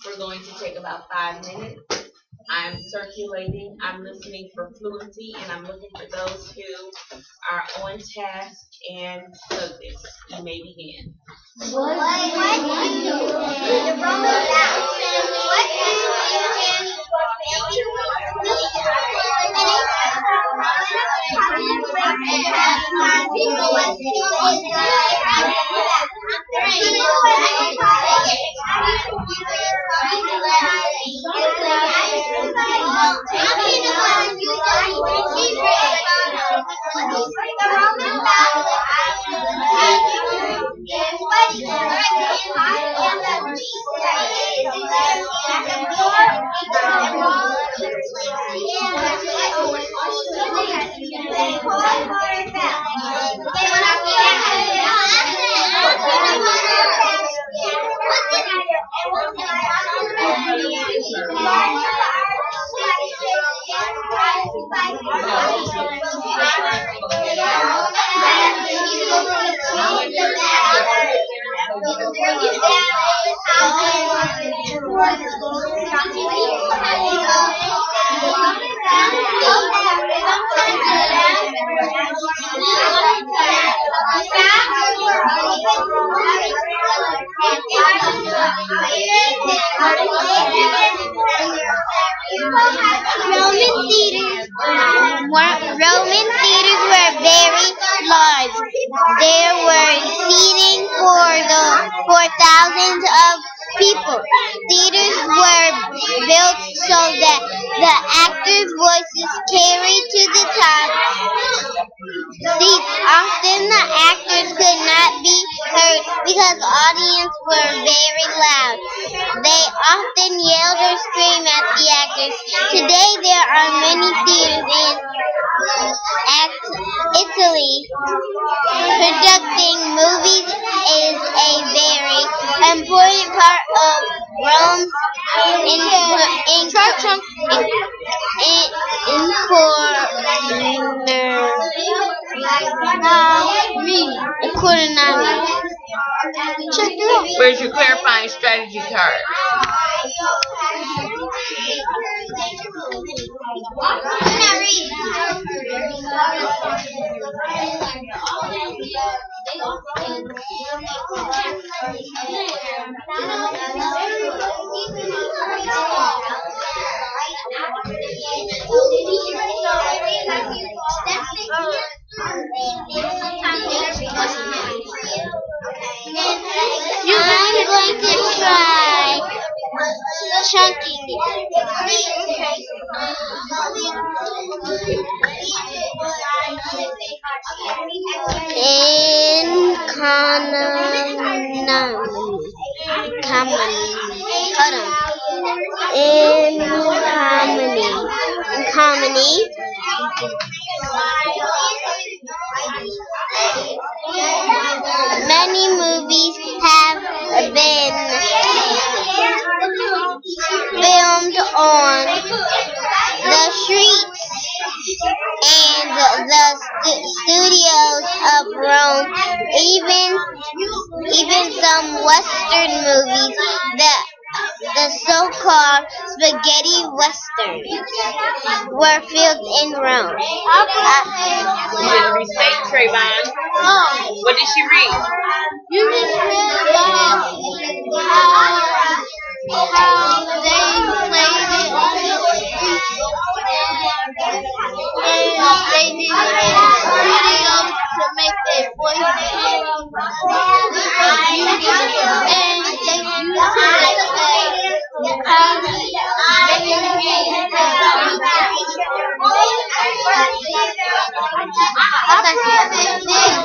We're going to take about 5 minutes. I'm circulating, I'm listening for fluency, and I'm looking for those who are on task and focused. You may begin. Roman theaters were very large. There were seating for thousands of people. Theaters were built so that the actors' voices carried to the top seats. Often the actors could not be heard because the audience were very loud. They often yelled or screamed at the actors. Today there are many theaters in Italy. Producing movies is a very important part of Rome's economy. Where's your clarifying strategy card? I'm going to try chunking it. Many movies some Western movies, the so-called spaghetti westerns, were filmed in Rome. You didn't restate, Trayvon. Oh, What did she read? you just read about how they played it on the street, and they did videos to make their voice change, and they used it as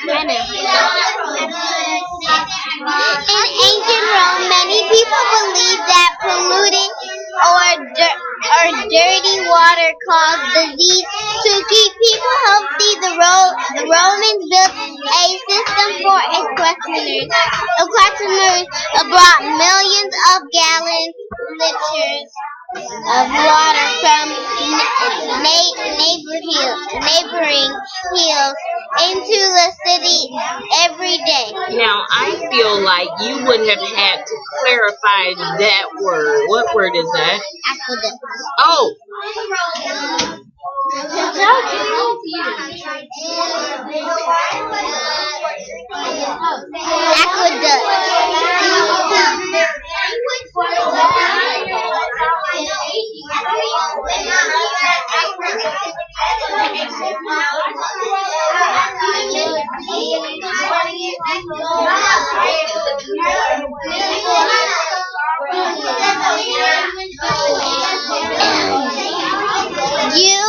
In ancient Rome, many people believed that polluted or dirty water caused disease. To keep people healthy, the Romans built a system for equestrians. Equestrians brought millions of liters of water from neighboring hills into the city every day. Now, I feel like you would have had to clarify that word. What word is that? Aqueduct. Oh. You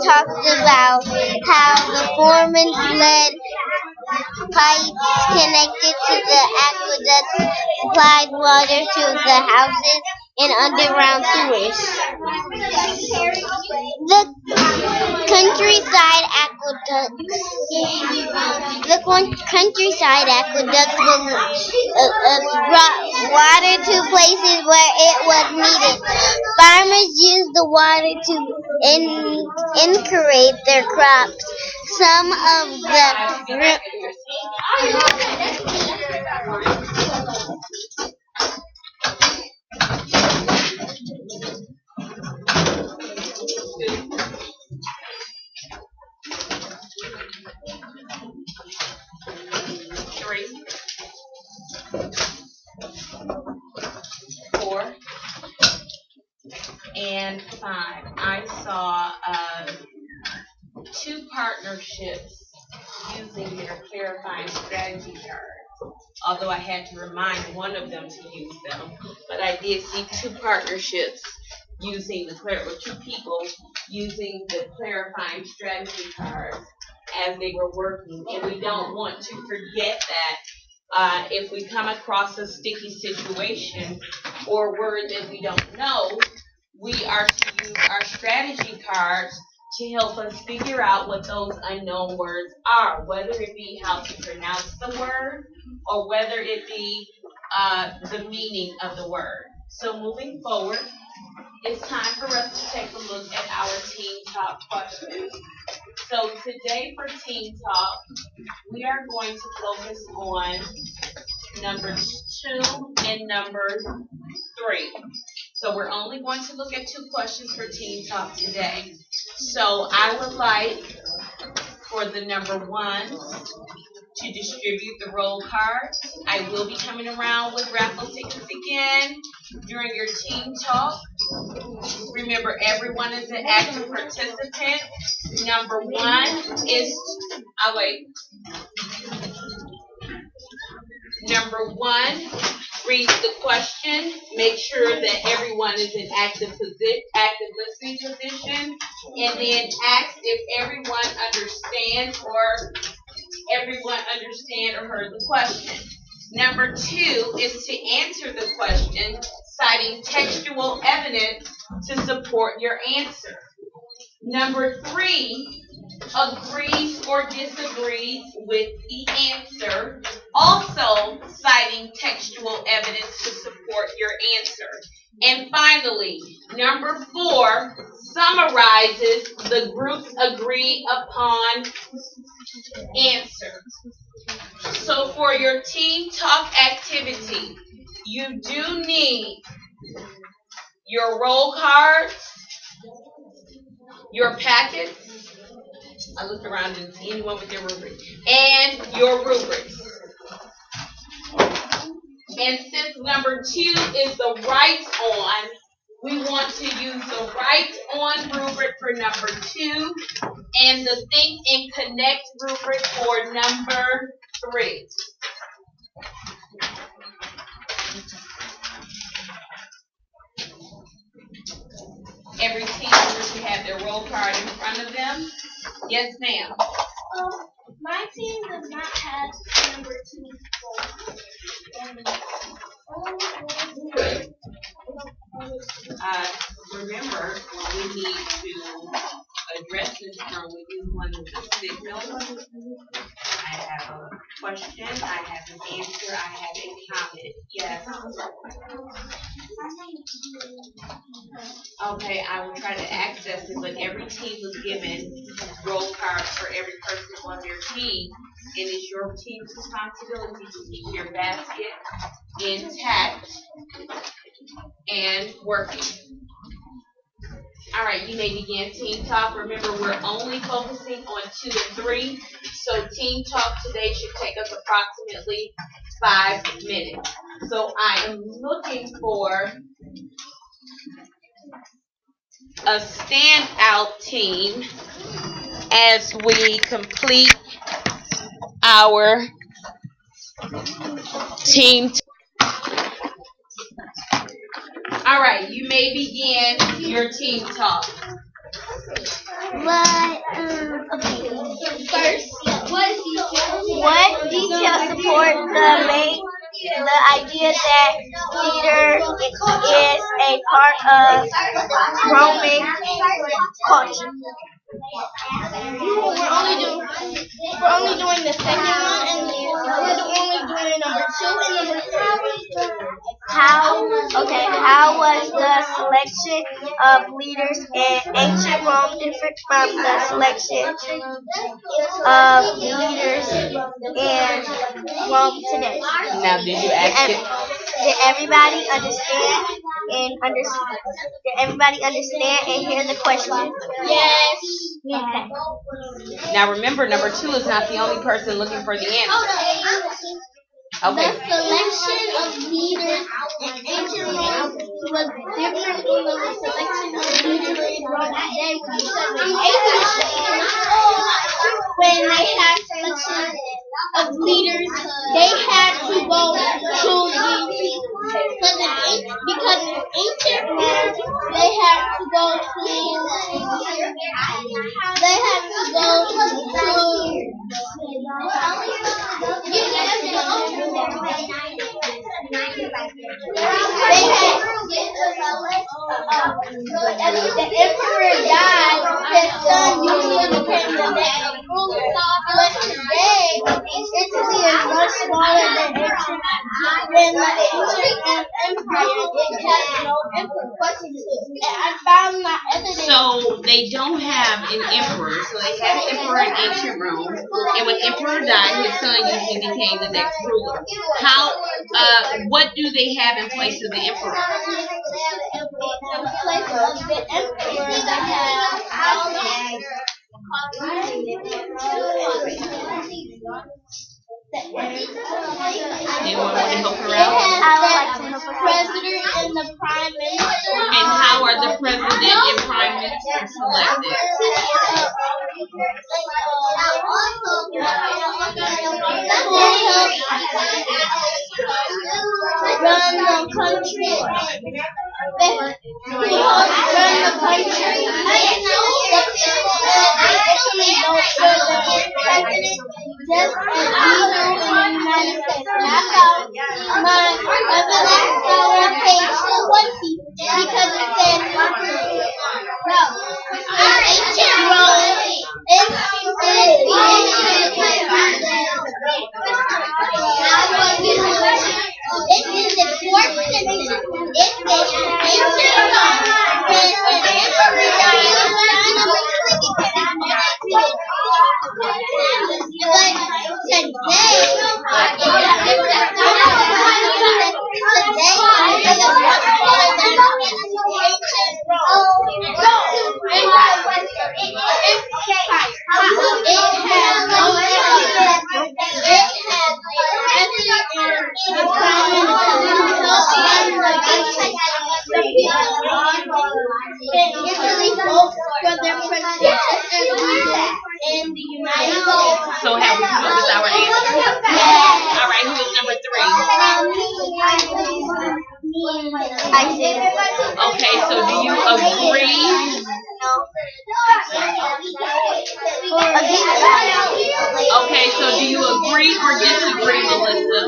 talked about how the foreman's lead pipes connected to the aqueducts supplied water to the houses and underground sewers. The countryside aqueducts brought water to places where it was needed. Farmers used the water to irrigate their crops. Some of the And 5. I saw 2 partnerships using their clarifying strategy cards. Although I had to remind one of them to use them, but I did see 2 partnerships using 2 people using the clarifying strategy cards as they were working. And we don't want to forget that. If we come across a sticky situation or word that we don't know, we are to use our strategy cards to help us figure out what those unknown words are, whether it be how to pronounce the word or whether it be the meaning of the word. So moving forward, it's time for us to take a look at our Team Talk questions. So today for Team Talk, we are going to focus on number 2 and number 3. So we're only going to look at 2 questions for Team Talk today. So I would like for the number 1 to distribute the roll cards. I will be coming around with raffle tickets again during your Team Talk. Remember, everyone is an active participant. Number 1 is, Number 1 read the question, make sure that everyone is in active listening position, and then ask if everyone understands or heard the question. Number 2 is to answer the question, citing textual evidence to support your answer. Number 3, agrees or disagrees with the answer, also citing textual evidence to support your answer. And finally, number 4, summarizes the group's agreed upon answer. So for your team talk activity, you do need your roll cards, your packets. I looked around and didn't see anyone with their rubric. And your rubrics. And since number 2 is the write on, we want to use the write on rubric for number 2 and the think and connect rubric for number 3. Every team member should have their roll card in front of them. Yes, ma'am. My team does not have number 2. Remember, we need to address this from we use one of the signals. I have a question, I have an answer, I have a comment. Yes. Okay, I will try to access it, but every team was given roll cards for every person on their team, and it's your team's responsibility to keep your basket intact and working. All right, you may begin team talk. Remember, we're only focusing on 2 and 3, so team talk today should take us approximately 5 minutes. So I am looking for a standout team as we complete our team. All right, you may begin your team talk. Okay. First, what details support the idea that theater is a part of Roman culture? We're only doing the second one, and we're only doing number 2 and number 3. How was the selection of leaders in ancient Rome different from the selection of leaders in Rome today? Now, did you ask it? Did everybody understand and hear the question? Yes. Okay. Now remember, number 2 is not the only person looking for the answer. Okay. The selection of leaders in ancient Rome was different from the selection of leaders in Rome today. When they had selection of leaders, they had to go to because in ancient Rome they had to go the emperor died, his son usually became the next ruler. But today, Italy is much smaller than the ancient empire. It has no emperor. I found my evidence. So they don't have an emperor. So they had an emperor in ancient Rome, and when emperor died, his son usually became the next ruler. What do they have in place of the emperor? In place of the emperor, they have Anyone want to help her out? the president and the prime minister. And how are the president and prime minister selected? Run Because it said no. Ancient Rome is the fourth century. It says ancient Rome So have we come up with our answer? All right, who is number 3? Okay, so do you agree? Okay, so do you agree or disagree, Melissa?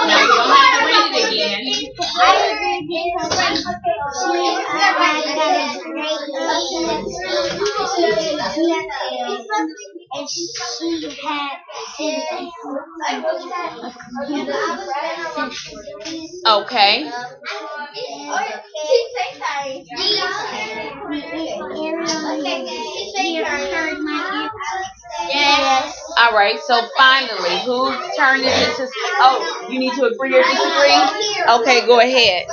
No, you don't have to read it again. And she had Okay. Yes. All right, so finally, whose turn is it to... Oh, you need to agree or disagree? Okay, go ahead.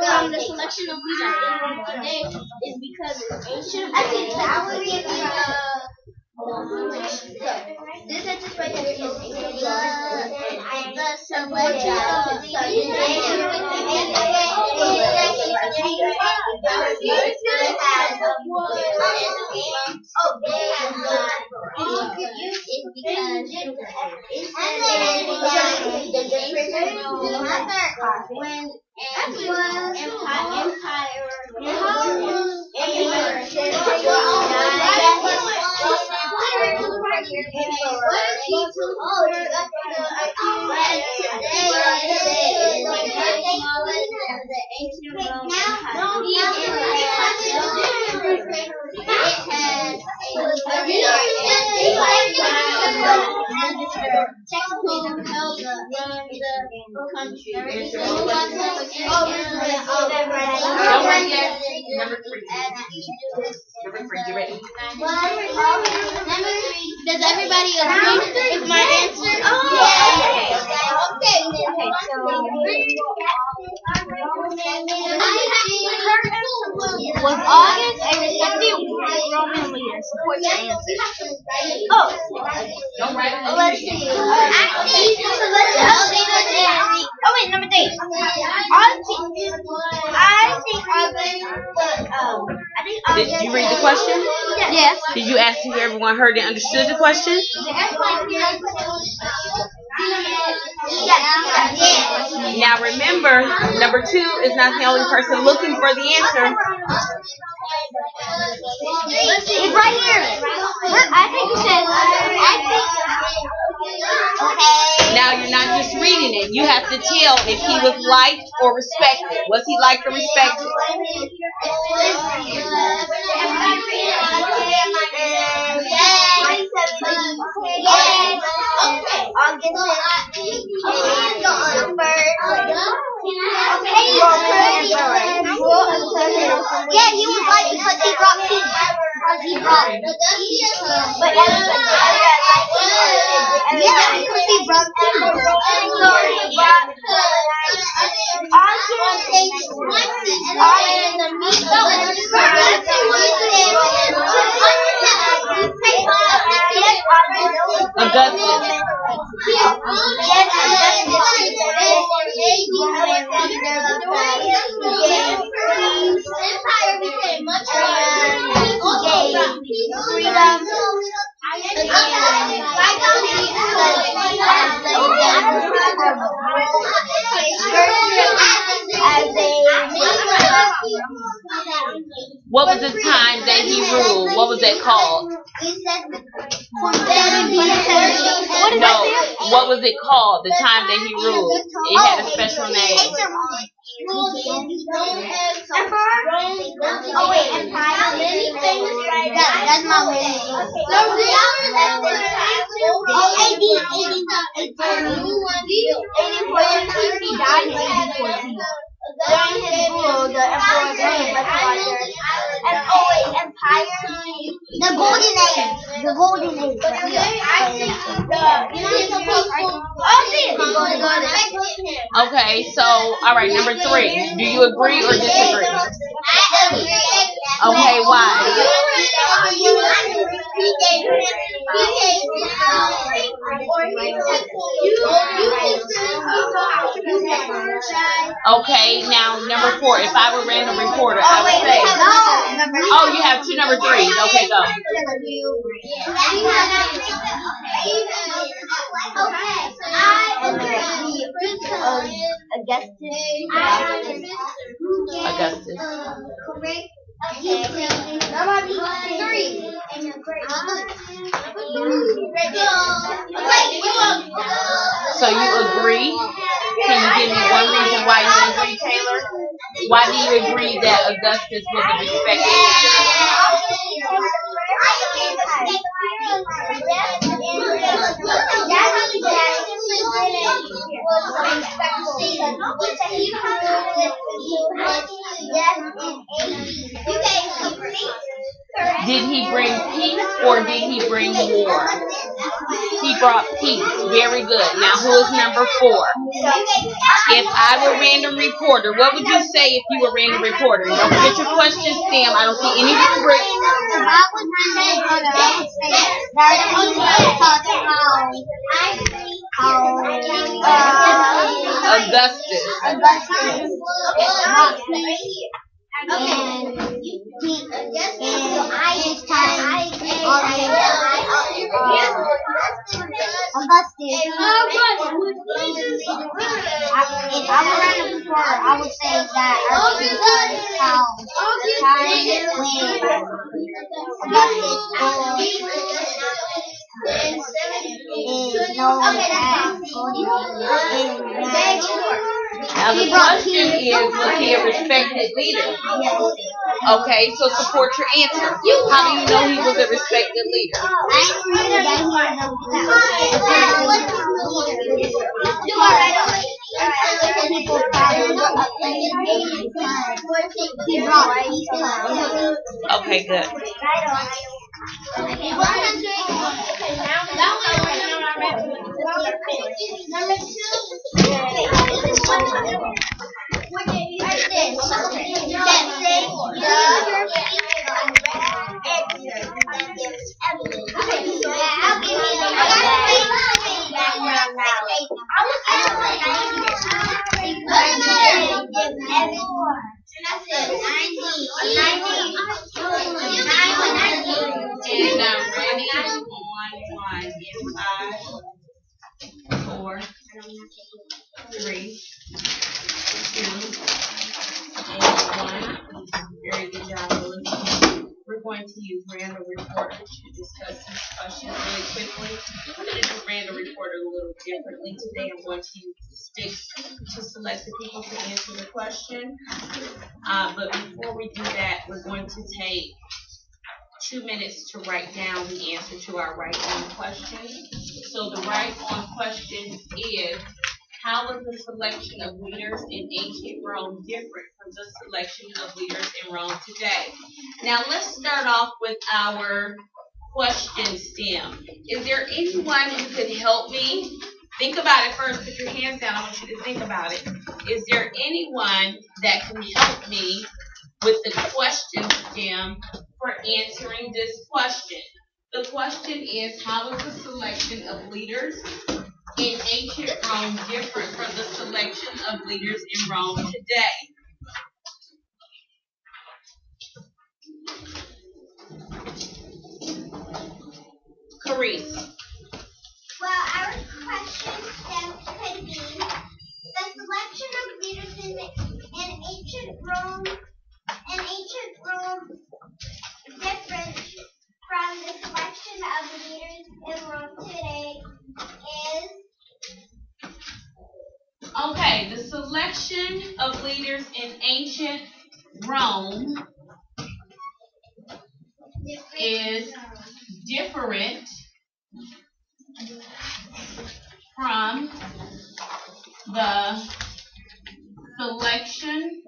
From the selection of these today is because it's ancient. I think that would be this is just right here is the selection Number 3. Number 3, you ready? Does everybody agree with my answer? Okay. Was August a respected Roman leader? Support your answer. Let's see. Number 3. Did you read the question? Yes. Did you ask if everyone heard and understood the question? Now remember, number 2 is not the only person looking for the answer. It's right here. I think it says. Okay. Now you're not just reading it. You have to tell if he was liked or respected. Was he liked or respected? Yeah, he was like because he brought peace. Because he brought but yeah, because he brought peace. So he brought Augustus. Empire became much freedom. What was the time that he ruled? What was that called? No, what was it called? The time that he ruled. It had a special name. Oh wait, Empire. That's my name. Oh, AD. He died in 1814. During his rule, the emperor reigned much larger. And oh wait, Empire. The Golden Age. The Golden Age. Okay, so, alright, number 3. Do you agree or disagree? Okay, why? Okay, now number 4. If I were random reporter, I would say. Oh, you have 2 number 3s. Okay, go. Augustus. So you agree? Can you give me one reason why you agree, Taylor? Why do you agree that Augustus was a respected Did he bring peace or did he bring war? He brought peace. Very good. Now who is number 4? If I were random reporter, what would you say if you were random reporter? Don't forget your question, Sam. I don't see any break. Augustus. If I were random reporter, I would say that Augustus Now the question is, was he a respected leader? Okay, so support your answer. How do you know he was a respected leader? Okay, good. And I'm ready on 1, 5, 4, 3, 2, and 1. Very good job, Lily. We're going to use Random Reporter to discuss these questions really quickly. I'm going to do Random Reporter a little differently today. I'm going to use the sticks to select the people to answer the question. But before we do that, we're going to take 2 minutes to write down the answer to our right-on question. So the right-on question is, how was the selection of leaders in ancient Rome different from the selection of leaders in Rome today? Now let's start off with our question stem. Is there anyone who could help me? Think about it first. Put your hands down. I want you to think about it. Is there anyone that can help me with the question stem for answering this question? The question is, how is the selection of leaders in ancient Rome different from the selection of leaders in Rome today? Carice. Well, our question stem could be the selection of leaders in ancient Rome different from the selection of leaders in Rome today is. Okay, the selection of leaders in ancient Rome is different from the selection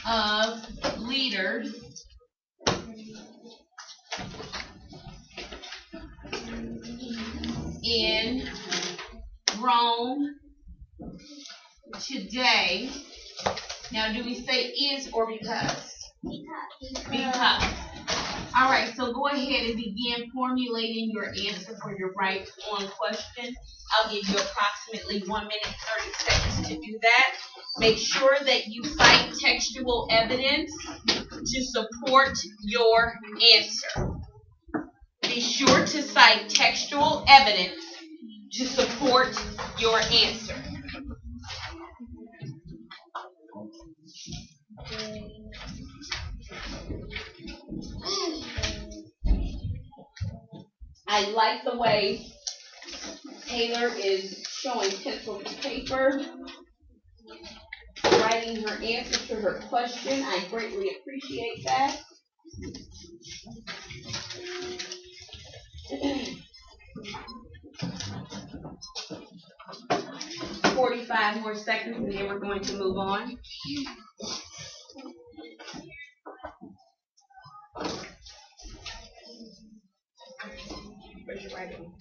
of leaders in Rome today. Now, do we say is or because? Because. All right, so go ahead and begin formulating your answer for your right-on question. I'll give you approximately 1 minute, 30 seconds to do that. Make sure that you cite textual evidence to support your answer. Be sure to cite textual evidence to support your answer. I like the way Taylor is showing pencil to paper, writing her answer to her question. I greatly appreciate that. 45 more seconds and then we're going to move on. Where's your writing?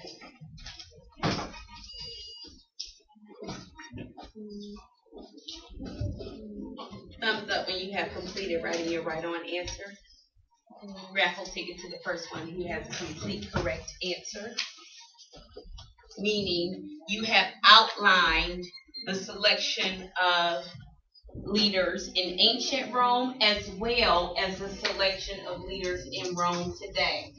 Thumbs up when you have completed writing your right-on answer. Raffle ticket to the first one who has a complete correct answer. Meaning you have outlined the selection of leaders in ancient Rome as well as the selection of leaders in Rome today.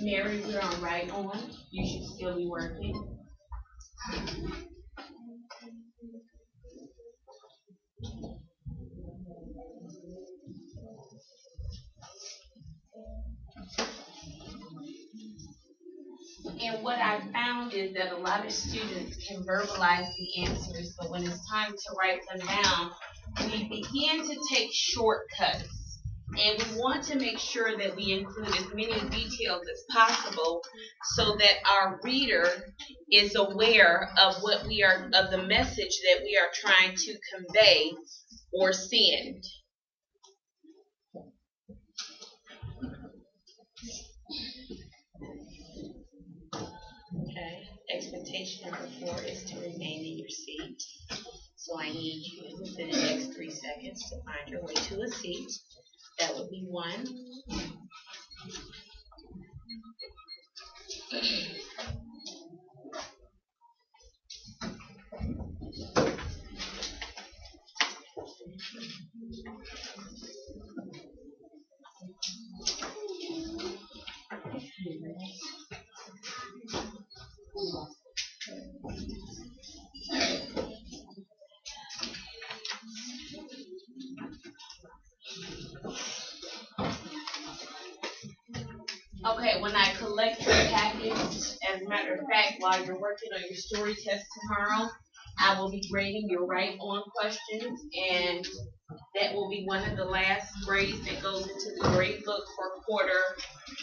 Mary, we're on right on. You should still be working. And what I found is that a lot of students can verbalize the answers, but when it's time to write them down, we begin to take shortcuts. And we want to make sure that we include as many details as possible so that our reader is aware of what we are, of the message that we are trying to convey or send. Okay, expectation number 4 is to remain in your seat. So I need you within the next 3 seconds to find your way to a seat. That would be 1. Okay, when I collect your package, as a matter of fact, while you're working on your story test tomorrow, I will be grading your right on questions, and that will be one of the last grades that goes into the grade book for quarter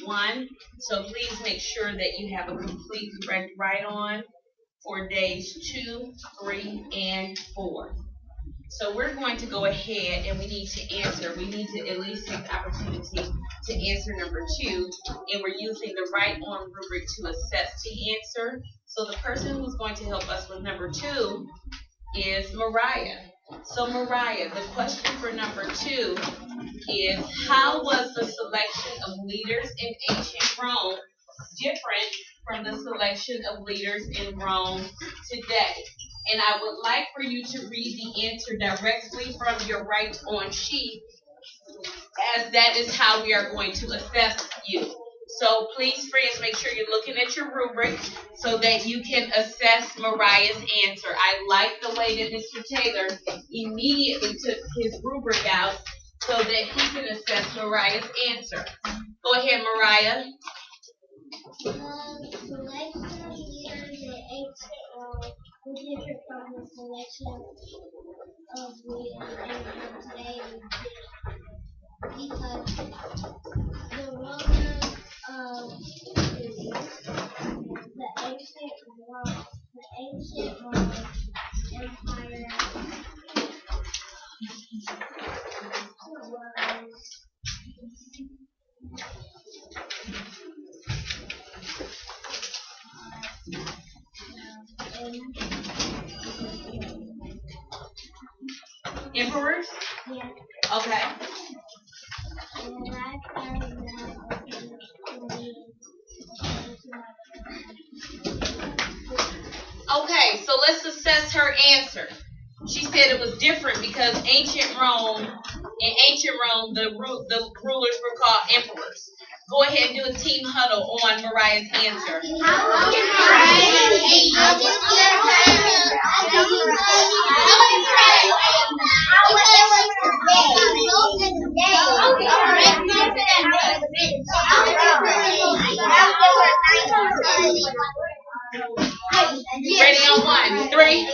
1. So please make sure that you have a complete correct right on for days 2, 3, and 4. So we're going to go ahead and we need to answer. We need to at least take the opportunity to answer number 2, and we're using the right on rubric to assess the answer. So the person who's going to help us with number 2 is Mariah. So Mariah, the question for number 2 is, how was the selection of leaders in ancient Rome different from the selection of leaders in Rome today? And I would like for you to read the answer directly from your right on sheet, as that is how we are going to assess you. So please, friends, make sure you're looking at your rubric so that you can assess Mariah's answer. I like the way that Mr. Taylor immediately took his rubric out so that he can assess Mariah's answer. Go ahead, Mariah. Selection of leaders in ancient Rome was different from the selection of leaders in today because the Romans the ancient Rome Empire Emperors? Yeah. Okay. Okay, so let's assess her answer. She said it was different because in ancient Rome, the rulers were called emperors. Go ahead and do a team huddle on Mariah's answer. Ready on 1, 3,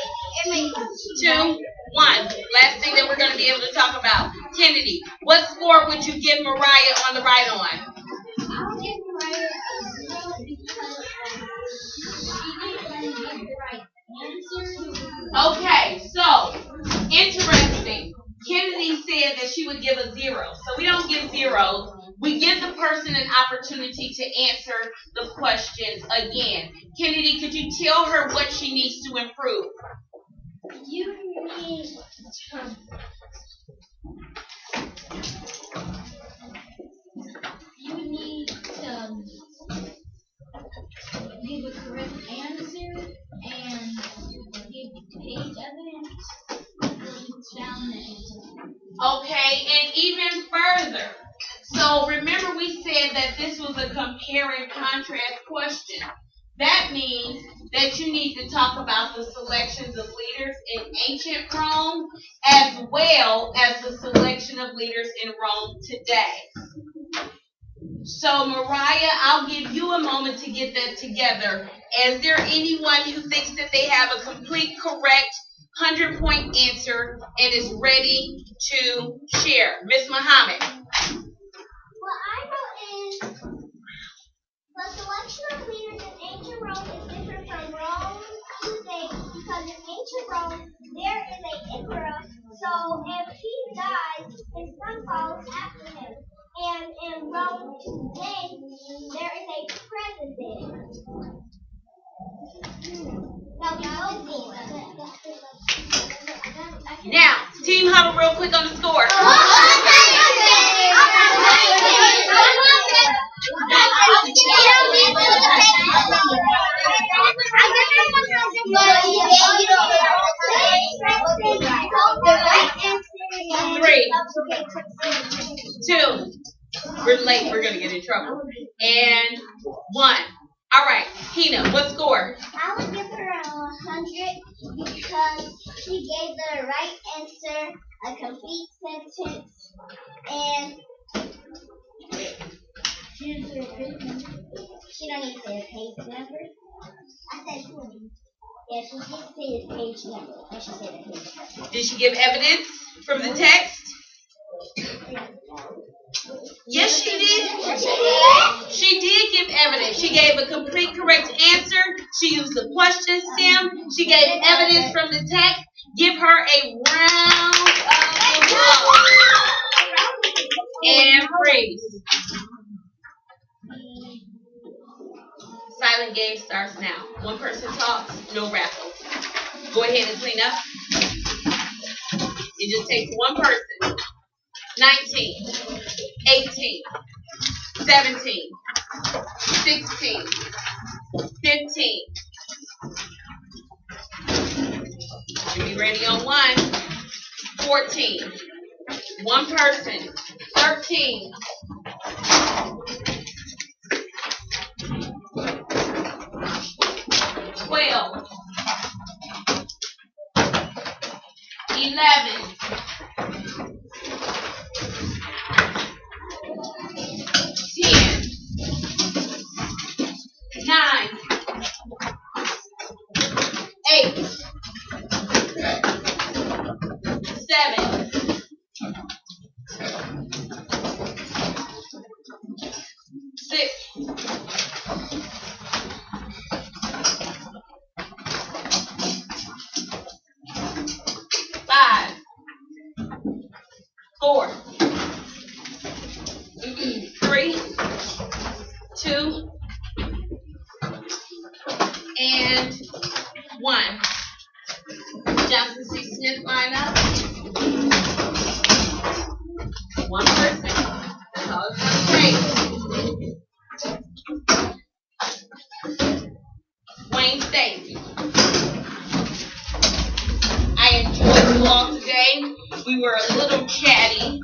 2, 1. Last thing that we're going to be able to talk about. Kennedy, what score would you give Mariah on the right on? I'll give Mariah a 0 because she didn't give the right answer. Okay, so interesting. Kennedy said that she would give a 0. So we don't give zeros. We give the person an opportunity to answer the questions again. Kennedy, could you tell her what she needs to improve? You need to give a correct answer and give page evidence down the answer. Okay, and even further. So remember we said that this was a compare and contrast question. That means that you need to talk about the selections of leaders in ancient Rome as well as the selection of leaders in Rome today. So Mariah, I'll give you a moment to get that together. Is there anyone who thinks that they have a complete, correct, 100-point answer and is ready to share? Miss Muhammad. What I know is the selection of leaders in ancient Rome is different from Rome today because in ancient Rome there is an emperor, so if he dies, his son follows after him. And in Rome today there is a president. Now, team huddle real quick on the score. 2. We're late. We're going to get in trouble. And 1. All right. Hina, what score? I would give her 100 because she gave the right answer, a complete sentence, and she don't need to say a page number. I said 20. Yeah, she did say the page number. I should say the page number. Did she give evidence from the text? Yes, she did. She did give evidence. She gave a complete correct answer. She used the question stem. She gave evidence from the text. Give her a round of applause. And freeze. Silent game starts now. One person talks, no raffle. Go ahead and clean up. It just takes one person. 19, 18, 17, 16, 15. Be ready on 1. 14. One person. 13. 12. 11. 10. 9. 8. 7. 6. 5. 4. 3. 2. And 1. Johnson C. Smith line up. One person. That's all it's going to take. Wayne Stacy. I enjoyed you all today. We were a little chatty.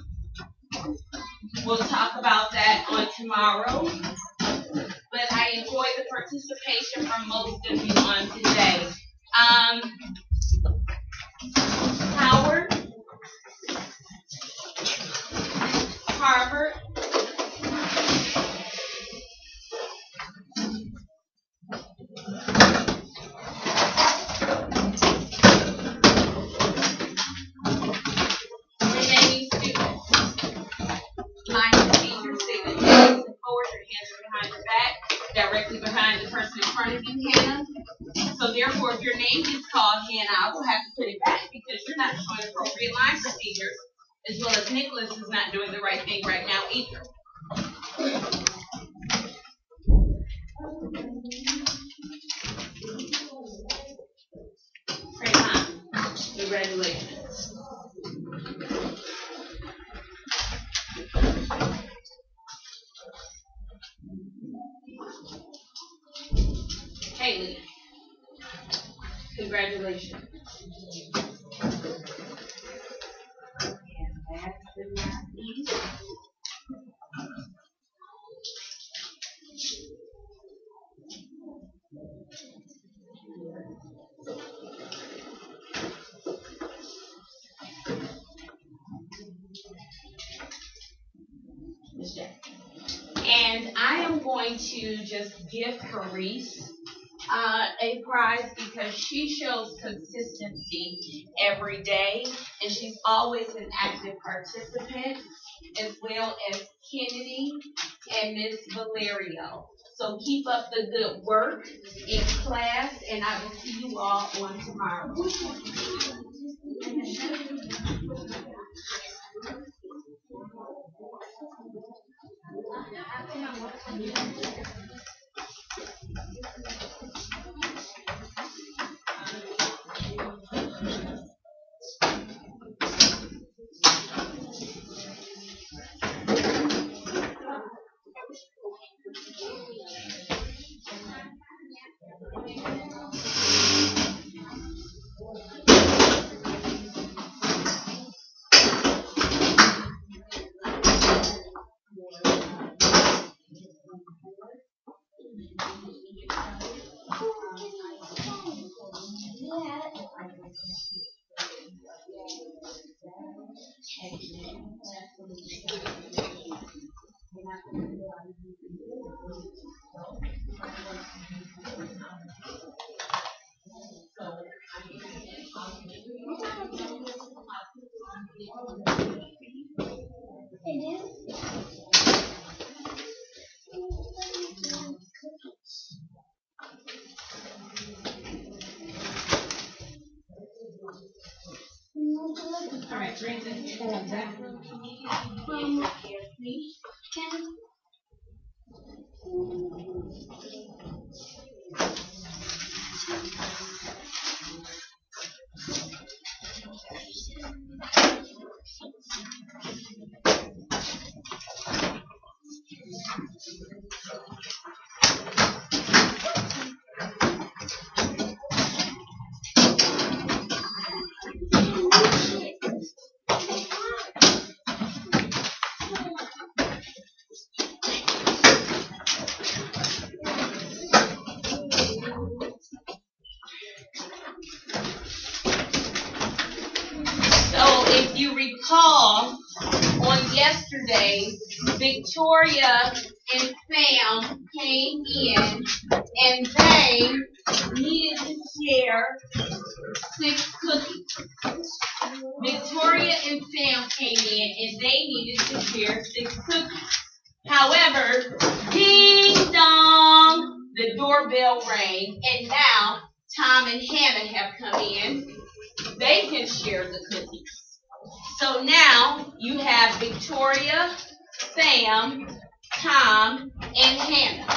We'll talk about that on tomorrow. But I enjoyed the participation from most of you on today. Howard, Harvard, remaining students. Line procedure, say that you're facing forward, your hands are behind your back, directly behind the person in front of you, Hannah. So therefore, if your name is called, Hannah, I will have to put it back because you're not showing appropriate line procedures, as well as Nicholas is not doing the right thing right now either. Great time. Congratulations. Haley, congratulations. And last but not least, Ms. Jackson. And I am going to just give Carice a prize because she shows consistency every day and she's always an active participant, as well as Kennedy and Miss Valerio. So keep up the good work in class, and I will see you all on tomorrow. All right, bring this back. So if you recall, on yesterday, Victoria and Sam came in and they needed to share 6 cookies. Victoria and Sam came in and they needed to share 6 cookies. However, ding dong, the doorbell rang, and now Tom and Hannah have come in. They can share the cookies. So now you have Victoria, Sam, Tom, and Hannah.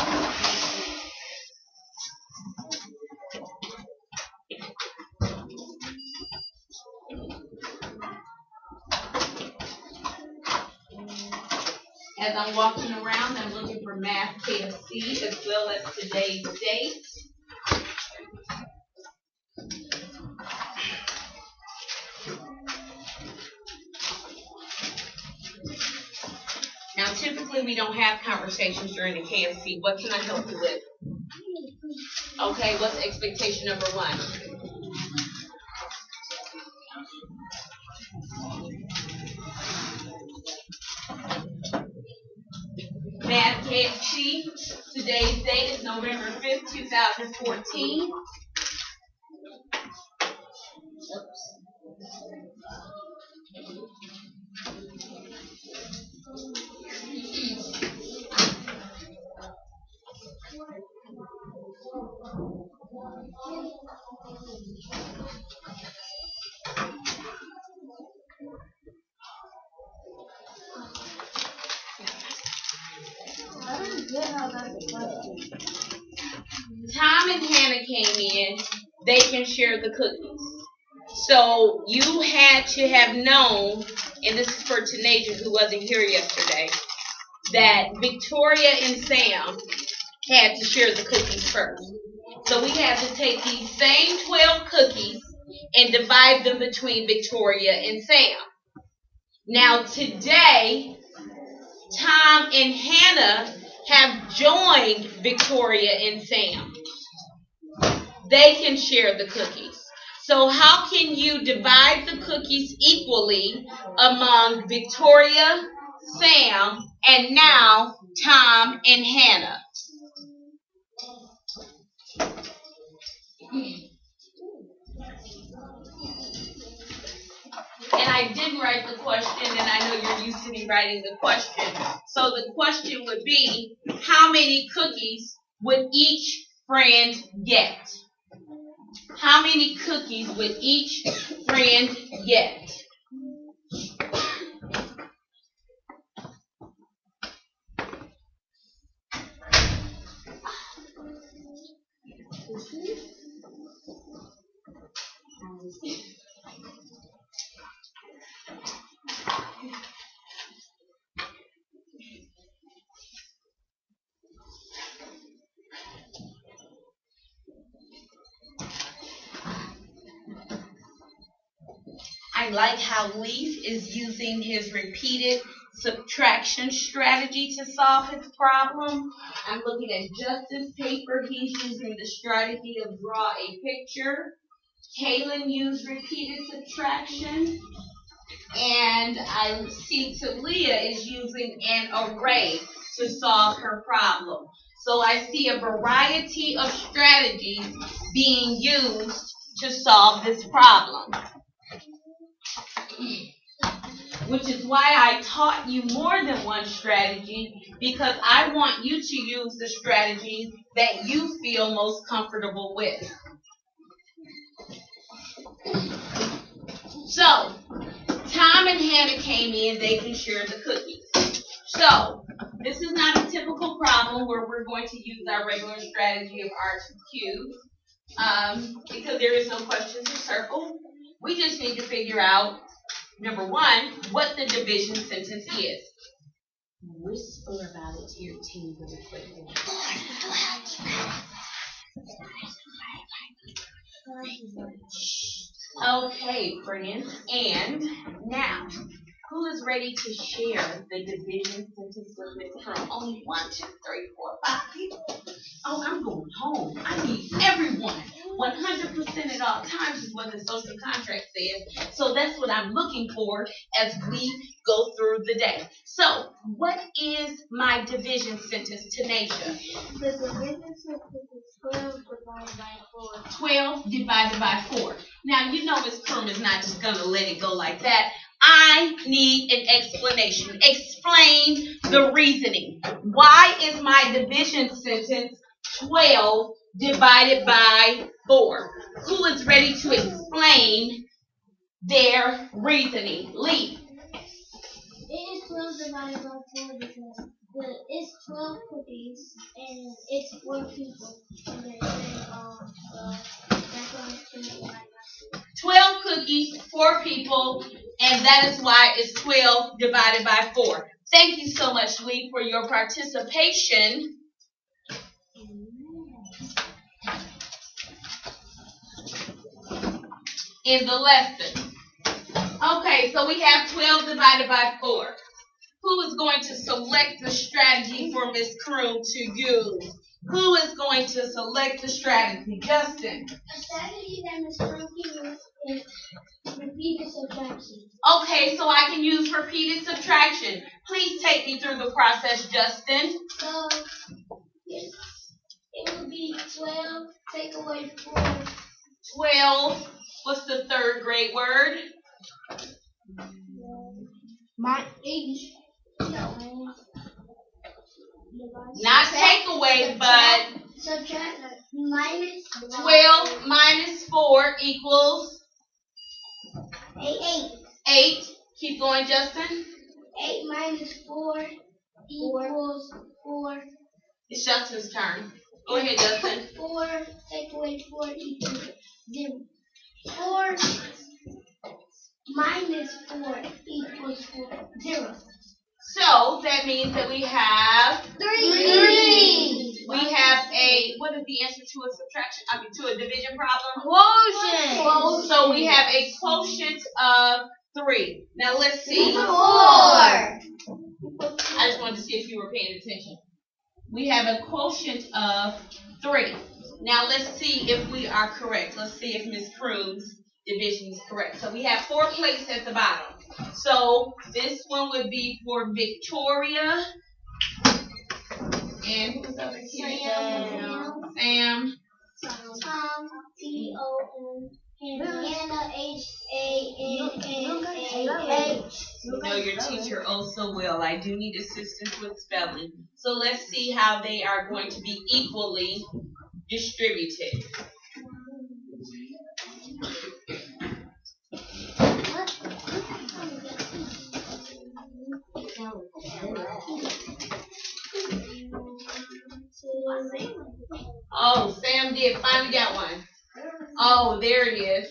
As I'm walking around, I'm looking for Math KFC as well as today's date. Now, typically we don't have conversations during the KFC. What can I help you with? Okay, what's expectation number 1? Math KFC, today's date is November 5th, 2014. Tom and Hannah came in. They can share the cookies. So you had to have known, and this is for Tanaja who wasn't here yesterday, that Victoria and Sam had to share the cookies first. So we had to take these same 12 cookies and divide them between Victoria and Sam. Now today, Tom and Hannah have joined Victoria and Sam. They can share the cookies. So how can you divide the cookies equally among Victoria, Sam, and now Tom and Hannah? And I didn't write the question, and I know you're used to me writing the question. So the question would be, how many cookies would each friend get? How many cookies would each friend get? I like how Leaf is using his repeated subtraction strategy to solve his problem. I'm looking at Justin's paper. He's using the strategy of draw a picture. Kaylin used repeated subtraction. And I see Talia is using an array to solve her problem. So I see a variety of strategies being used to solve this problem. Which is why I taught you more than one strategy, because I want you to use the strategy that you feel most comfortable with. So, Tom and Hannah came in, they can share the cookies. So, this is not a typical problem where we're going to use our regular strategy of R2 cubed, because there is no question to circle. We just need to figure out, number one, what the division sentence is. Whisper about it to your team really quickly. Okay, friends, and now, who is ready to share the division sentence with Miss Crum? Only 1, 2, 3, 4, 5 people. Oh, I'm going home. I need everyone. 100% at all times is what the social contract says. So that's what I'm looking for as we go through the day. So, what is my division sentence, Tanisha? The division sentence is 12 divided by 4. 12 divided by 4. Now, you know Miss Crum is not just going to let it go like that. I need an explanation. Explain the reasoning. Why is my division sentence 12 divided by 4? Who is ready to explain their reasoning? Lee. It is 12 divided by 4 because it's 12 cookies and it's 4 people. And then that's why it's 12 divided by 4. 12 cookies, 4 people, and that is why it's 12 divided by 4. Thank you so much, Lee, for your participation. In the lesson. Okay, so we have 12 divided by 4. Who is going to select the strategy for Miss Crum to use? Who is going to select the strategy? Justin. A strategy that Ms. Crum can use is repeated subtraction. Okay, so I can use repeated subtraction. Please take me through the process, Justin. So, yes, it would be 12, take away 4. 12. What's the third grade word? Not take away, but subtract minus 12 minus 4 equals 8. 8. Keep going, Justin. 8 minus 4 equals 4. It's Justin's turn. Go ahead, Justin. 4 take away 4 equals 0. 4 minus 4 equals 0. So that means that we have 3. We have a, what is the answer to a subtraction? I mean, to a division problem? Quotient. So we have a quotient of 3. Now let's see. 4. I just wanted to see if you were paying attention. We have a quotient of 3. Now let's see if we are correct. Let's see if Ms. Crum's division is correct. So we have 4 plates at the bottom. So this one would be for Victoria. And who's the other kid? Sam. Tom, T-O-M. Hannah, H-A-N-N-A-H. You know your teacher oh so well. I do need assistance with spelling. So let's see how they are going to be equally distributed. Oh, Sam did. Finally got one. Oh, there it is.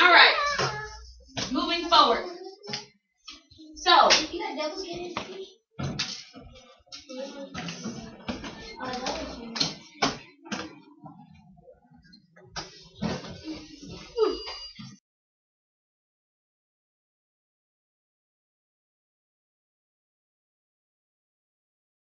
All right. Moving forward. So,